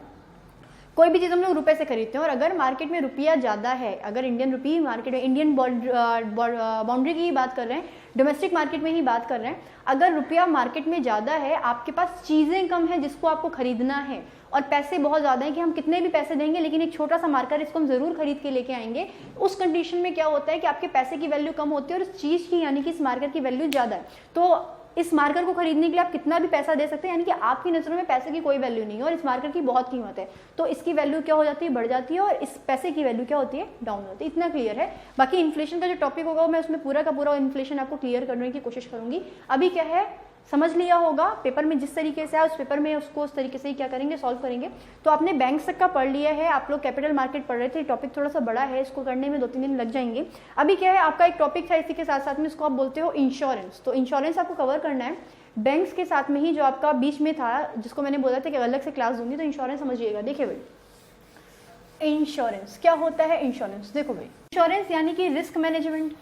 कोई भी चीज़ हम लोग रुपए से खरीदते हैं, और अगर मार्केट में रुपया ज़्यादा है, अगर इंडियन रुपी मार्केट में, इंडियन बाउंड्री की ही बात कर रहे हैं, डोमेस्टिक मार्केट में ही बात कर रहे हैं, अगर रुपया मार्केट में ज़्यादा है, आपके पास चीज़ें कम है जिसको आपको खरीदना है, और पैसे बहुत ज़्यादा हैं कि हम कितने भी पैसे देंगे लेकिन एक छोटा सा मार्कर इसको हम ज़रूर खरीद के लेके आएंगे, उस कंडीशन में क्या होता है कि आपके पैसे की वैल्यू कम होती है और उस चीज़ की, यानी कि इस मार्कर की वैल्यू ज़्यादा है। तो इस मार्कर को खरीदने के लिए आप कितना भी पैसा दे सकते हैं, यानी कि आपकी नज़रों में पैसे की कोई वैल्यू नहीं है और इस मार्कर की बहुत कीमत है, तो इसकी वैल्यू क्या हो जाती है, बढ़ जाती है, और इस पैसे की वैल्यू क्या होती है, डाउन होती है। इतना क्लियर है। बाकी इन्फ्लेशन का जो टॉपिक होगा मैं उसमें पूरा का पूरा इन्फ्लेशन आपको क्लियर करने की कोशिश करूंगी। अभी क्या है, समझ लिया होगा पेपर में जिस तरीके से है उस पेपर में उसको उस तरीके से ही क्या करेंगे, सॉल्व करेंगे। तो आपने बैंक्स तक का पढ़ लिया है, आप लोग कैपिटल मार्केट पढ़ रहे थे, टॉपिक थोड़ा सा बड़ा है, इसको करने में 2-3 दिन लग जाएंगे। अभी क्या है, आपका एक टॉपिक था इसी के साथ साथ में, इसको आप बोलते हो इंश्योरेंस। तो इंश्योरेंस आपको कवर करना है बैंक्स के साथ में ही, जो आपका बीच में था जिसको मैंने बोला था कि अलग से क्लास दूंगी। तो इंश्योरेंस समझिएगा। देखिए भाई, इंश्योरेंस क्या होता है, इंश्योरेंस देखो भाई, इंश्योरेंस यानी कि रिस्क मैनेजमेंट,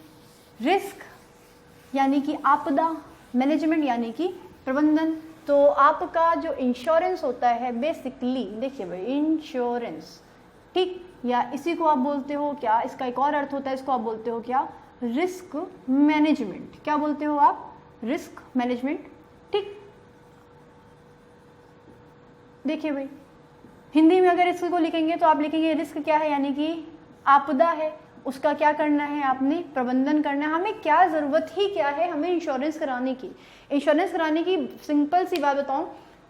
रिस्क यानी कि आपदा, मैनेजमेंट यानी कि प्रबंधन। तो आपका जो इंश्योरेंस होता है बेसिकली, देखिए भाई इंश्योरेंस, ठीक, या इसी को आप बोलते हो क्या, इसका एक और अर्थ होता है, इसको आप बोलते हो क्या, रिस्क मैनेजमेंट। क्या बोलते हो आप, रिस्क मैनेजमेंट, ठीक। देखिए भाई, हिंदी में अगर इसको लिखेंगे तो आप लिखेंगे रिस्क क्या है, यानी कि आपदा है, उसका क्या करना है, आपने प्रबंधन करना है। हमें क्या ज़रूरत ही क्या है, हमें इंश्योरेंस कराने की। इंश्योरेंस कराने की सिंपल सी बात बताऊं,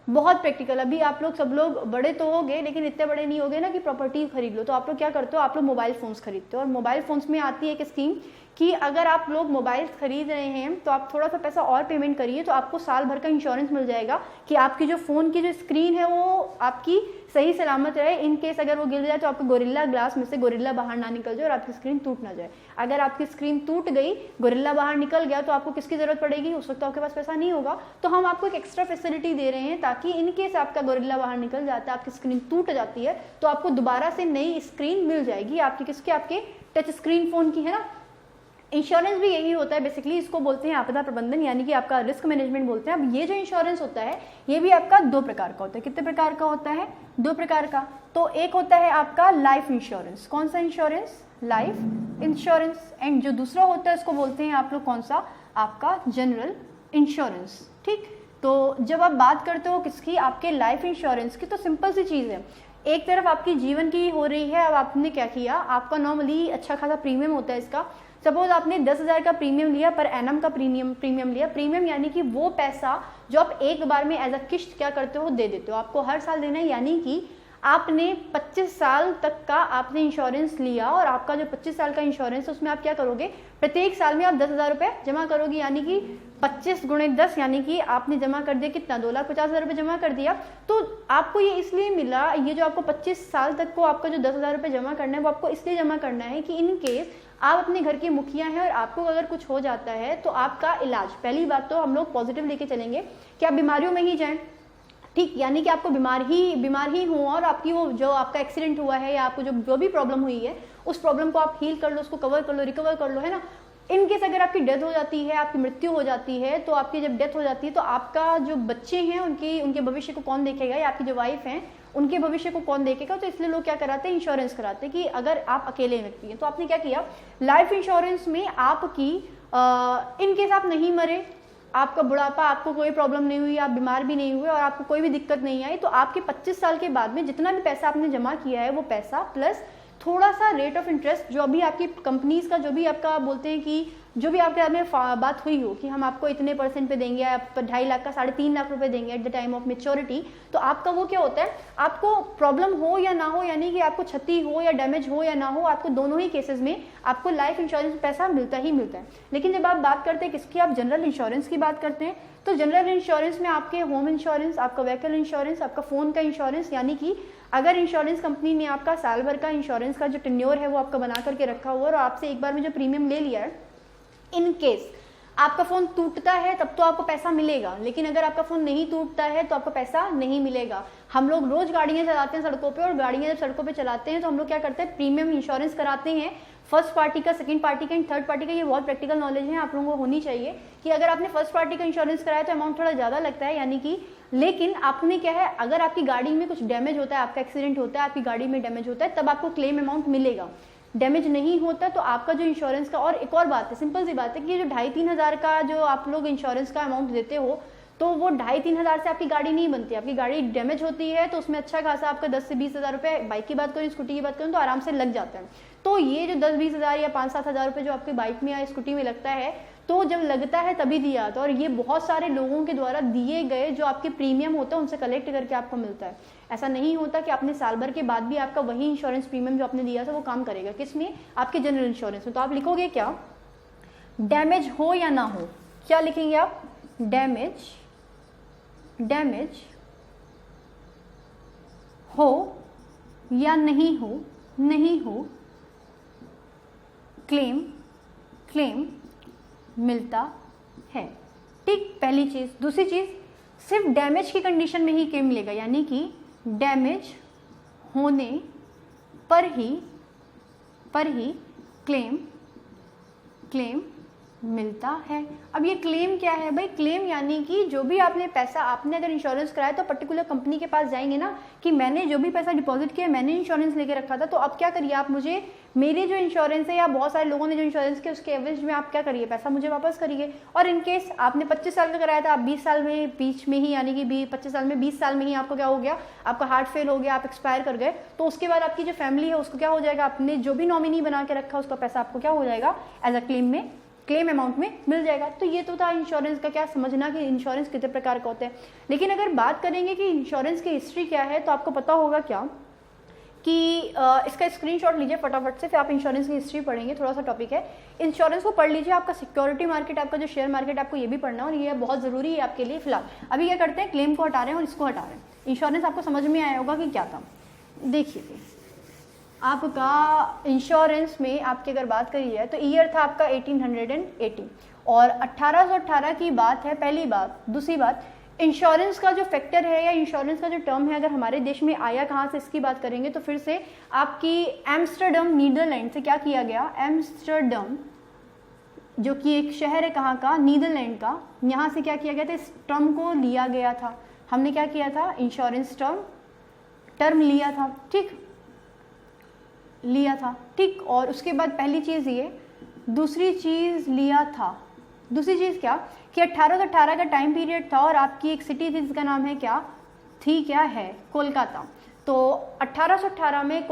बहुत प्रैक्टिकल। अभी आप लोग सब लोग बड़े तो हो गए, लेकिन इतने बड़े नहीं हो गए ना कि प्रॉपर्टी खरीद लो। तो आप लोग क्या करते हो, आप लोग मोबाइल फ़ोन्स खरीदते हो, और मोबाइल फ़ोन्स में आती है एक स्कीम कि अगर आप लोग मोबाइल खरीद रहे हैं तो आप थोड़ा सा पैसा और पेमेंट करिए, तो आपको साल भर का इंश्योरेंस मिल जाएगा कि आपकी जो फ़ोन की जो स्क्रीन है वो आपकी सही सलामत रहे। इन केस अगर वो गिर जाए तो आपको गोरिल्ला ग्लास में से गोरिल्ला बाहर ना निकल जाए और आपकी स्क्रीन टूट ना जाए। अगर आपकी स्क्रीन टूट गई, गोरिल्ला बाहर निकल गया, तो आपको किसकी ज़रूरत पड़ेगी, उस वक्त आपके पास पैसा नहीं होगा। तो हम आपको एक एक्स्ट्रा फैसिलिटी दे रहे हैं ताकि इन केस आपका गोरिल्ला बाहर निकल जाता है, आपकी स्क्रीन टूट जाती है, तो आपको दोबारा से नई स्क्रीन मिल जाएगी आपकी, किसकी, आपके टच स्क्रीन फ़ोन की, है ना। इंश्योरेंस भी यही होता है बेसिकली, इसको बोलते हैं आपदा प्रबंधन, यानी कि आपका रिस्क मैनेजमेंट बोलते हैं। अब ये जो इंश्योरेंस होता है ये भी आपका 2 प्रकार का होता है। कितने प्रकार का होता है, 2 प्रकार का। तो एक होता है आपका लाइफ इंश्योरेंस। कौन सा इंश्योरेंस, लाइफ इंश्योरेंस। एंड जो दूसरा होता है उसको बोलते हैं आप लोग कौन सा, आपका जनरल इंश्योरेंस, ठीक। तो जब आप बात करते हो किसकी, आपके लाइफ इंश्योरेंस की, तो सिंपल सी चीज़ है, एक तरफ आपकी जीवन की हो रही है। अब आपने क्या किया, आपका नॉर्मली अच्छा खासा प्रीमियम होता है इसका। सपोज आपने 10,000 का प्रीमियम लिया, पर एनम का प्रीमियम लिया। प्रीमियम यानी कि वो पैसा जो आप एक बार में एज अ किश्त क्या करते हो, दे देते हो, आपको हर साल देना है। यानी कि आपने 25 साल तक का आपने इंश्योरेंस लिया, और आपका जो 25 साल का इंश्योरेंस है उसमें आप क्या करोगे, प्रत्येक साल में आप 10,000 रुपये जमा करोगे। यानी कि 25 × 10 यानी कि आपने जमा कर दिया कितना, 2,50,000 रुपये जमा कर दिया। तो आपको ये इसलिए मिला, ये जो आपको 25 साल तक को आपका जो 10,000 रुपये जमा करना है वो आपको इसलिए जमा करना है कि इन केस आप अपने घर के मुखिया हैं और आपको अगर कुछ हो जाता है तो आपका इलाज, पहली बात तो हम लोग पॉजिटिव लेके चलेंगे कि आप बीमारियों में ही जाएं, ठीक, यानी कि आपको बीमार ही हो और आपकी वो जो आपका एक्सीडेंट हुआ है या आपको जो भी प्रॉब्लम हुई है उस प्रॉब्लम को आप हील कर लो, उसको कवर कर लो, रिकवर कर लो, है ना। इन केस अगर आपकी डेथ हो जाती है, आपकी मृत्यु हो जाती है, तो आपकी जब डेथ हो जाती है तो आपका जो बच्चे हैं उनके भविष्य को कौन देखेगा, या आपकी जो वाइफ हैं उनके भविष्य को कौन देखेगा। तो इसलिए लोग क्या कराते हैं, इंश्योरेंस कराते हैं कि अगर आप अकेले व्यक्ति हैं तो आपने क्या किया, लाइफ इंश्योरेंस में आपकी इन केस आप नहीं मरे, आपका बुढ़ापा, आपको कोई प्रॉब्लम नहीं हुई, आप बीमार भी नहीं हुए और आपको कोई भी दिक्कत नहीं आई, तो आपके 25 साल के बाद में जितना भी पैसा आपने जमा किया है वो पैसा प्लस थोड़ा सा रेट ऑफ इंटरेस्ट, जो अभी आपकी कंपनीज का जो भी आपका बोलते हैं कि जो भी आपके में बात हुई हो कि हम आपको इतने % पे देंगे, आप 2.5 लाख का 3.5 लाख रुपए देंगे at the time of maturity, तो आपका वो क्या होता है, आपको प्रॉब्लम हो या ना हो, यानी कि आपको क्षति हो या डैमेज हो या ना हो, आपको दोनों ही केसेस में आपको लाइफ इंश्योरेंस पैसा मिलता ही मिलता है। लेकिन जब आप बात करते हैं किसकी, आप जनरल इंश्योरेंस की बात करते हैं, तो जनरल इंश्योरेंस में आपके होम इंश्योरेंस, आपका व्हीकल इंश्योरेंस, आपका फ़ोन का इंश्योरेंस, यानी कि अगर इंश्योरेंस कंपनी ने आपका साल भर का इंश्योरेंस का जो टेन्योर है वो आपका बना करके रखा हुआ और आपसे एक बार में जो प्रीमियम ले लिया है, इन केस आपका फ़ोन टूटता है तब तो आपको पैसा मिलेगा, लेकिन अगर आपका फ़ोन नहीं टूटता है तो आपको पैसा नहीं मिलेगा। हम लोग रोज़ गाड़ियाँ चलाते हैं सड़कों पे, और गाड़ियाँ जब सड़कों पे चलाते हैं तो हम लोग क्या करते हैं, प्रीमियम इंश्योरेंस कराते हैं, फर्स्ट पार्टी का, सेकंड पार्टी का एंड थर्ड पार्टी का। ये बहुत प्रैक्टिकल नॉलेज है आप लोगों को होनी चाहिए कि अगर आपने फर्स्ट पार्टी का इंश्योरेंस कराया तो अमाउंट थोड़ा ज़्यादा लगता है, यानी कि, लेकिन आपने क्या है, अगर आपकी गाड़ी में कुछ डैमेज होता है, आपका एक्सीडेंट होता है, आपकी गाड़ी में डैमेज होता है, तब आपको क्लेम अमाउंट मिलेगा। डैमेज नहीं होता तो आपका जो इंश्योरेंस का, और एक और बात है, सिंपल सी बात है कि जो 2,500-3,000 का जो आप लोग इंश्योरेंस का अमाउंट देते हो, तो वो 2,500-3 हज़ार से आपकी गाड़ी नहीं बनती। आपकी गाड़ी डैमेज होती है तो उसमें अच्छा खासा आपका 10 से 20 हज़ार रुपये, बाइक की बात करूँ स्कूटी की बात करूँ तो आराम से लग जाता है। तो ये जो 10-20 हज़ार या 5-7 हज़ार रुपये जो आपकी बाइक में या स्कूटी में लगता है, तो जब लगता है तभी दिया जाता है। और ये बहुत सारे लोगों के द्वारा दिए गए जो आपके प्रीमियम होते हैं उनसे कलेक्ट करके आपको मिलता है। ऐसा नहीं होता कि आपने साल भर के बाद भी आपका वही इंश्योरेंस प्रीमियम जो आपने दिया था वो काम करेगा। किसमें? आपके जनरल इंश्योरेंस में। तो आप लिखोगे क्या? डैमेज हो या ना हो, क्या लिखेंगे आप? डैमेज हो या नहीं हो, क्लेम मिलता है। ठीक, पहली चीज। दूसरी चीज, सिर्फ डैमेज की कंडीशन में ही क्लेम मिलेगा, यानी कि डैमेज होने पर ही क्लेम मिलता है। अब ये क्लेम क्या है भाई? क्लेम यानी कि जो भी आपने पैसा, आपने अगर इंश्योरेंस कराया तो पर्टिकुलर कंपनी के पास जाएंगे ना कि मैंने जो भी पैसा डिपॉजिट किया, मैंने इंश्योरेंस लेके रखा था, तो अब क्या करिए आप, मुझे मेरे जो इंश्योरेंस है या बहुत सारे लोगों ने जो इंश्योरेंस किया उसके एवरेज में आप क्या करिए, पैसा मुझे वापस करिए। और इनकेस आपने 25 साल का कराया था, आप 20 साल में बीच में ही, यानी कि 25 साल में 20 साल में ही आपको क्या हो गया, आपका हार्ट फेल हो गया, आप एक्सपायर कर गए, तो उसके बाद आपकी जो फैमिली है उसको क्या हो जाएगा, आपने जो भी नॉमिनी बना के रखा उसका पैसा आपको क्या हो जाएगा, एज अ क्लेम अमाउंट में मिल जाएगा। तो ये तो था इंश्योरेंस का क्या समझना कि इंश्योरेंस कितने प्रकार का होता है। लेकिन अगर बात करेंगे कि इंश्योरेंस की हिस्ट्री क्या है, तो आपको पता होगा क्या कि इसका स्क्रीनशॉट लीजिए फटाफट से, फिर आप इंश्योरेंस की हिस्ट्री पढ़ेंगे। थोड़ा सा टॉपिक है, इंश्योरेंस को पढ़ लीजिए। आपका सिक्योरिटी मार्केट, आपका जो शेयर मार्केट, आपको ये भी पढ़ना है और ये बहुत जरूरी है आपके लिए। फिलहाल अभी क्या करते हैं, क्लेम को हटा रहे हैं और इसको हटा रहे हैं। इंश्योरेंस आपको समझ में आया होगा कि क्या था। देखिए आपका इंश्योरेंस में आपकी अगर बात करी जाए तो ईयर था आपका 1880 और 1818 की बात है, पहली बात। दूसरी बात, इंश्योरेंस का जो फैक्टर है या इंश्योरेंस का जो टर्म है, अगर हमारे देश में आया कहाँ से, इसकी बात करेंगे तो फिर से आपकी एम्स्टर्डम नीदरलैंड से क्या किया गया, एम्स्टर्डम जो कि एक शहर है कहाँ का, नीदरलैंड का, यहाँ से क्या किया गया था, इस टर्म को लिया गया था। हमने क्या किया था, इंश्योरेंस टर्म लिया था, ठीक, लिया था, ठीक। और उसके बाद पहली चीज़ ये, दूसरी चीज़ लिया था, दूसरी चीज़ क्या कि 1818 का टाइम पीरियड था और आपकी एक सिटी थी जिसका नाम है क्या थी, क्या है, कोलकाता। तो 1818 में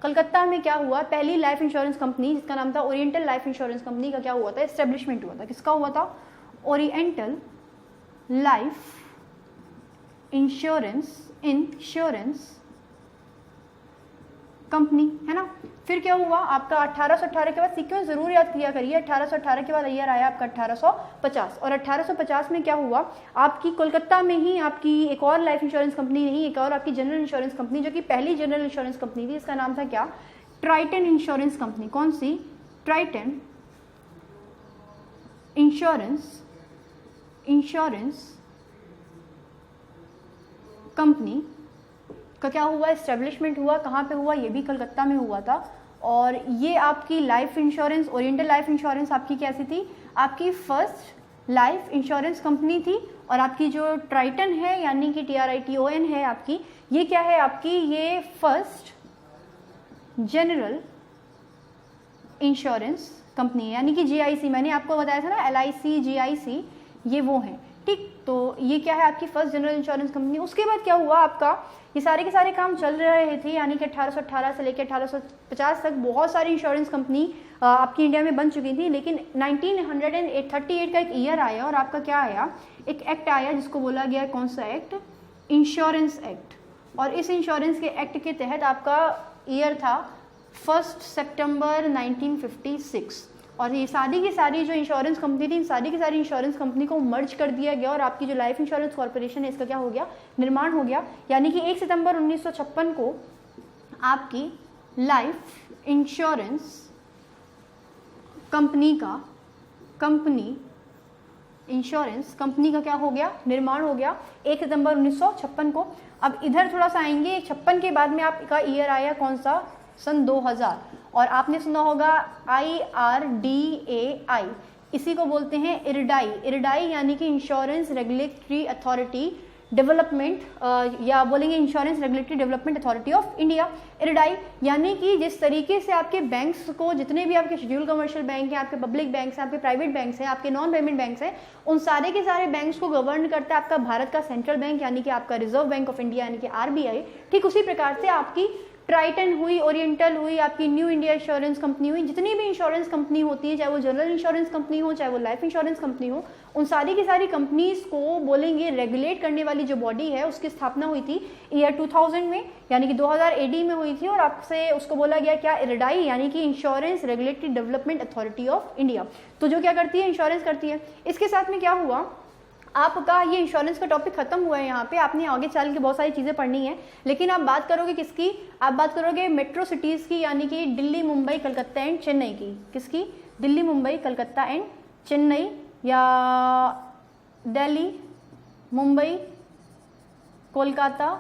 कलकत्ता में क्या हुआ, पहली लाइफ इंश्योरेंस कंपनी जिसका नाम था ओरिएंटल लाइफ इंश्योरेंस कंपनी का क्या हुआ था, एस्टेब्लिशमेंट हुआ था। किसका हुआ था, ओरिएंटल लाइफ इंश्योरेंस कंपनी, है ना। फिर क्या हुआ आपका 1818 के बाद, सीक्वेंस जरूर याद किया करिए, 1818 के बाद ईयर आया आपका 1850 और 1850 में क्या हुआ, आपकी कोलकाता में ही आपकी एक और लाइफ इंश्योरेंस कंपनी नहीं, एक और आपकी जनरल इंश्योरेंस कंपनी जो कि पहली जनरल इंश्योरेंस कंपनी थी, इसका नाम था क्या, ट्राइटन इंश्योरेंस कंपनी। कौन सी, ट्राइटन इंश्योरेंस कंपनी का क्या हुआ, एस्टेब्लिशमेंट हुआ। कहाँ पे हुआ, ये भी कलकत्ता में हुआ था। और ये आपकी life insurance, oriental life insurance आपकी कैसी थी, आपकी फर्स्ट लाइफ इंश्योरेंस कंपनी थी। और आपकी जो ट्राइटन है यानी कि TRITON है आपकी, ये क्या है आपकी, ये फर्स्ट जनरल इंश्योरेंस कंपनी है, यानी कि GIC, मैंने आपको बताया था ना LIC GIC, ये वो है, ठीक। तो ये क्या है आपकी फर्स्ट जनरल इंश्योरेंस कंपनी। उसके बाद क्या हुआ आपका, ये सारे के सारे काम चल रहे थे, यानी कि 1818 से लेकर 1850 तक बहुत सारी इंश्योरेंस कंपनी आपकी इंडिया में बन चुकी थी। लेकिन 1938 का एक ईयर आया और आपका क्या आया, एक एक्ट आया जिसको बोला गया कौन सा एक्ट, इंश्योरेंस एक्ट। और इस इंश्योरेंस के एक्ट के तहत आपका ईयर था 1 सितंबर 1956 और ये सारी की सारी जो इंश्योरेंस कंपनी थी, सारी की सारी इंश्योरेंस कंपनी को मर्ज कर दिया गया और आपकी जो लाइफ इंश्योरेंस कॉर्पोरेशन है इसका क्या हो गया, निर्माण हो गया। यानी कि 1 सितंबर 1956 को आपकी लाइफ इंश्योरेंस कंपनी का क्या हो गया, निर्माण हो गया 1 सितंबर 1956 को। अब इधर थोड़ा सा आएंगे, 56 के बाद में आपका ईयर आया कौन सा, सन 2000। और आपने सुना होगा IRDAI, इसी को बोलते हैं IRDAI यानी कि इंश्योरेंस रेगुलेटरी अथॉरिटी डेवलपमेंट या बोलेंगे insurance regulatory development authority of India, IRDAI। यानी कि जिस तरीके से आपके बैंक्स को, जितने भी आपके शेड्यूल कमर्शियल बैंक हैं, आपके पब्लिक बैंक्स हैं, आपके प्राइवेट बैंक्स हैं, आपके नॉन पेमेंट बैंक्स हैं, उन सारे के सारे बैंक्स को गवर्न करता है आपका भारत का सेंट्रल बैंक यानी कि आपका रिजर्व बैंक ऑफ इंडिया यानी कि RBI। ठीक उसी प्रकार से आपकी ट्राइटन हुई, ओरिएंटल हुई, आपकी न्यू इंडिया इंश्योरेंस कंपनी हुई, जितनी भी इंश्योरेंस कंपनी होती है, चाहे वो जनरल इंश्योरेंस कंपनी हो, चाहे वो लाइफ इंश्योरेंस कंपनी हो, उन सारी की सारी कंपनीज को बोलेंगे रेगुलेट करने वाली जो बॉडी है उसकी स्थापना हुई थी ईयर 2000 में, यानी कि 2000 AD में हुई थी। और आपसे उसको बोला गया क्या, IRDAI यानी कि insurance regulatory development authority of India. तो जो क्या करती है, इंश्योरेंस करती है। इसके साथ में क्या हुआ, आपका ये इंश्योरेंस का टॉपिक खत्म हुआ है। यहाँ पे आपने आगे चल के बहुत सारी चीज़ें पढ़नी है, लेकिन आप बात करोगे किसकी, आप बात करोगे मेट्रो सिटीज़ की, यानी कि दिल्ली, मुंबई, कलकत्ता एंड चेन्नई की। किसकी, दिल्ली, मुंबई, कलकत्ता एंड चेन्नई, या दिल्ली, मुंबई, कोलकाता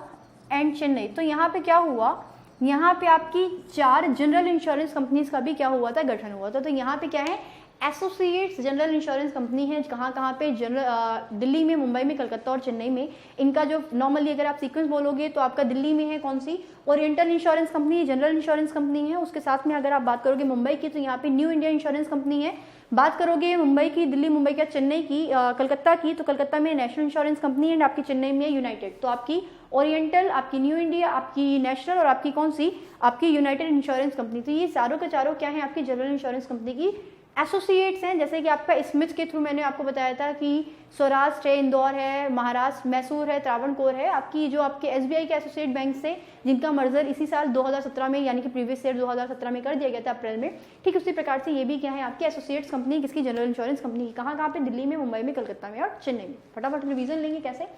एंड चेन्नई। तो यहाँ पे क्या हुआ, यहाँ पे आपकी 4 जनरल इंश्योरेंस कंपनीज का भी क्या हुआ था, गठन हुआ था। तो यहाँ पे क्या है, एसोसिएट्स जनरल इंश्योरेंस कंपनी है। कहाँ पे, जनरल दिल्ली में, मुंबई में, कलकत्ता और चेन्नई में। इनका जो नॉर्मली अगर आप सीक्वेंस बोलोगे तो आपका दिल्ली में है कौन सी, oriental insurance company, general insurance company है। उसके साथ में अगर आप बात करोगे मुंबई की तो यहाँ पे न्यू इंडिया इंश्योरेंस कंपनी है। बात करोगे मुंबई की, दिल्ली, मुंबई का, चेन्नई की, कलकत्ता की, तो कलकत्ता में नेशनल इंश्योरेंस कंपनी एंड आपकी चेन्नई में यूनाइटेड। तो आपकी ओरिएंटल, आपकी न्यू इंडिया, आपकी नेशनल और आपकी कौन सी, आपकी यूनाइटेड इंश्योरेंस कंपनी। तो ये चारों के चारों क्या है, आपकी जनरल इंश्योरेंस कंपनी की एसोसिएट्स हैं। जैसे कि आपका स्मिथ के थ्रू मैंने आपको बताया था कि सौराष्ट्र है, इंदौर है, महाराष्ट्र, मैसूर है, त्रावणकोर है। आपकी जो आपके SBI के एसोसिएट बैंक से जिनका मर्जर इसी साल 2017 में यानी कि प्रीवियस ईयर 2017 में कर दिया गया था अप्रैल में। ठीक उसी प्रकार से ये भी क्या है, आपकी एसोसिएट्स कंपनी, किसकी, जनरल इंश्योरेंस कंपनी की। कहाँ पे, दिल्ली में, मुंबई में, कलकत्ता में और चेन्नई में। फटाफट रिवीजन लेंगे कैसे।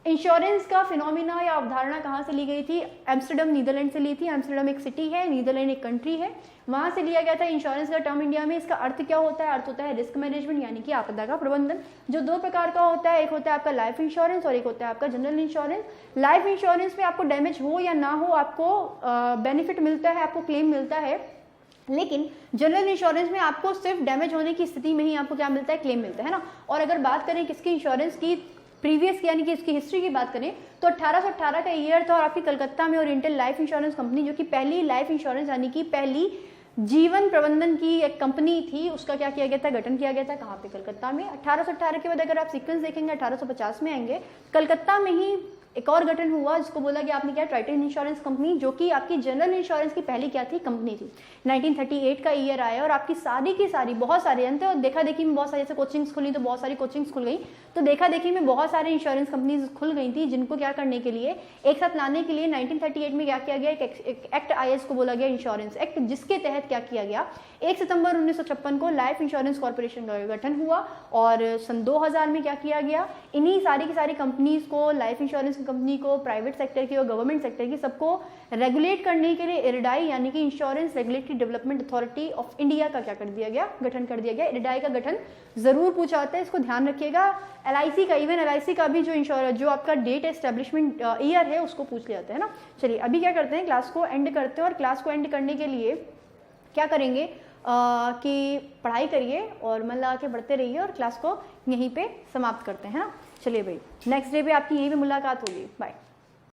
इंश्योरेंस का फिनोमिना या अवधारणा कहाँ से ली गई थी, एम्स्टर्डम, नीदरलैंड से ली थी। एम्स्टर्डम एक सिटी है, नीदरलैंड एक कंट्री है, वहां से लिया गया था इंश्योरेंस का टर्म इंडिया में। इसका अर्थ क्या होता है, अर्थ होता है रिस्क मैनेजमेंट यानी कि आपदा का प्रबंधन, जो 2 प्रकार का होता है, एक होता है आपका लाइफ इंश्योरेंस और एक होता है आपका जनरल इंश्योरेंस। लाइफ इंश्योरेंस में आपको डैमेज हो या ना हो आपको बेनिफिट मिलता है, आपको क्लेम मिलता है, लेकिन जनरल इंश्योरेंस में आपको सिर्फ डैमेज होने की स्थिति में ही आपको क्या मिलता है, क्लेम मिलता है ना। और अगर बात करें किसकी, इंश्योरेंस की प्रीवियस यानी कि इसकी हिस्ट्री की बात करें तो 1818 का ईयर था और आपकी कलकत्ता में ओरिएंटल लाइफ इंश्योरेंस कंपनी, जो कि पहली लाइफ इंश्योरेंस यानी कि पहली जीवन प्रबंधन की एक कंपनी थी, उसका क्या किया गया था, गठन किया गया था। कहाँ पे, कलकत्ता में। 1818 के बाद अगर आप सीक्वेंस देखेंगे 1850 में आएंगे, कलकत्ता में ही एक और गठन हुआ जिसको बोला गया आपने क्या, ट्राइटन इंश्योरेंस कंपनी, जो कि आपकी जनरल इंश्योरेंस की पहली क्या थी, कंपनी थी। 1938 का ईयर आया और आपकी सारी की सारी बहुत सारे अंत और देखा देखी में बहुत सारी जैसे कोचिंग्स खुली तो बहुत सारी कोचिंग्स खुल गई, तो देखा देखी में बहुत सारी इंश्योरेंस कंपनीज खुल गई थी जिनको क्या करने के लिए, एक साथ लाने के लिए 1938 में क्या किया गया, एक एक्ट आया जिसको बोला गया इंश्योरेंस एक्ट, जिसके तहत क्या किया गया, 1 सितंबर 1956 को लाइफ इंश्योरेंस कॉर्पोरेशन का गठन हुआ और सन 2000 में क्या किया गया, इन्हीं सारी की सारी कंपनीज को, लाइफ इंश्योरेंस कंपनी को, प्राइवेट सेक्टर की और गवर्नमेंट सेक्टर की, सबको रेगुलेट करने के लिए IRDAI यानी कि insurance regulatory development authority of India का क्या कर दिया गया, गठन कर दिया गया। IRDAI का गठन जरूर पूछा जाता है, इसको ध्यान रखिएगा। LIC का, इवन LIC का भी जो आपका डेट एस्टेब्लिशमेंट ईयर है उसको पूछ लिया जाता है ना। चलिए अभी क्या करते हैं, क्लास को एंड करते हैं और क्लास को एंड करने के लिए क्या करेंगे कि पढ़ाई करिए और मन लगा के पढ़ते रहिए और क्लास को यहीं पे समाप्त करते हैं ना। चलिए भाई, नेक्स्ट डे पे आपकी यहीं पे मुलाकात होगी। बाय।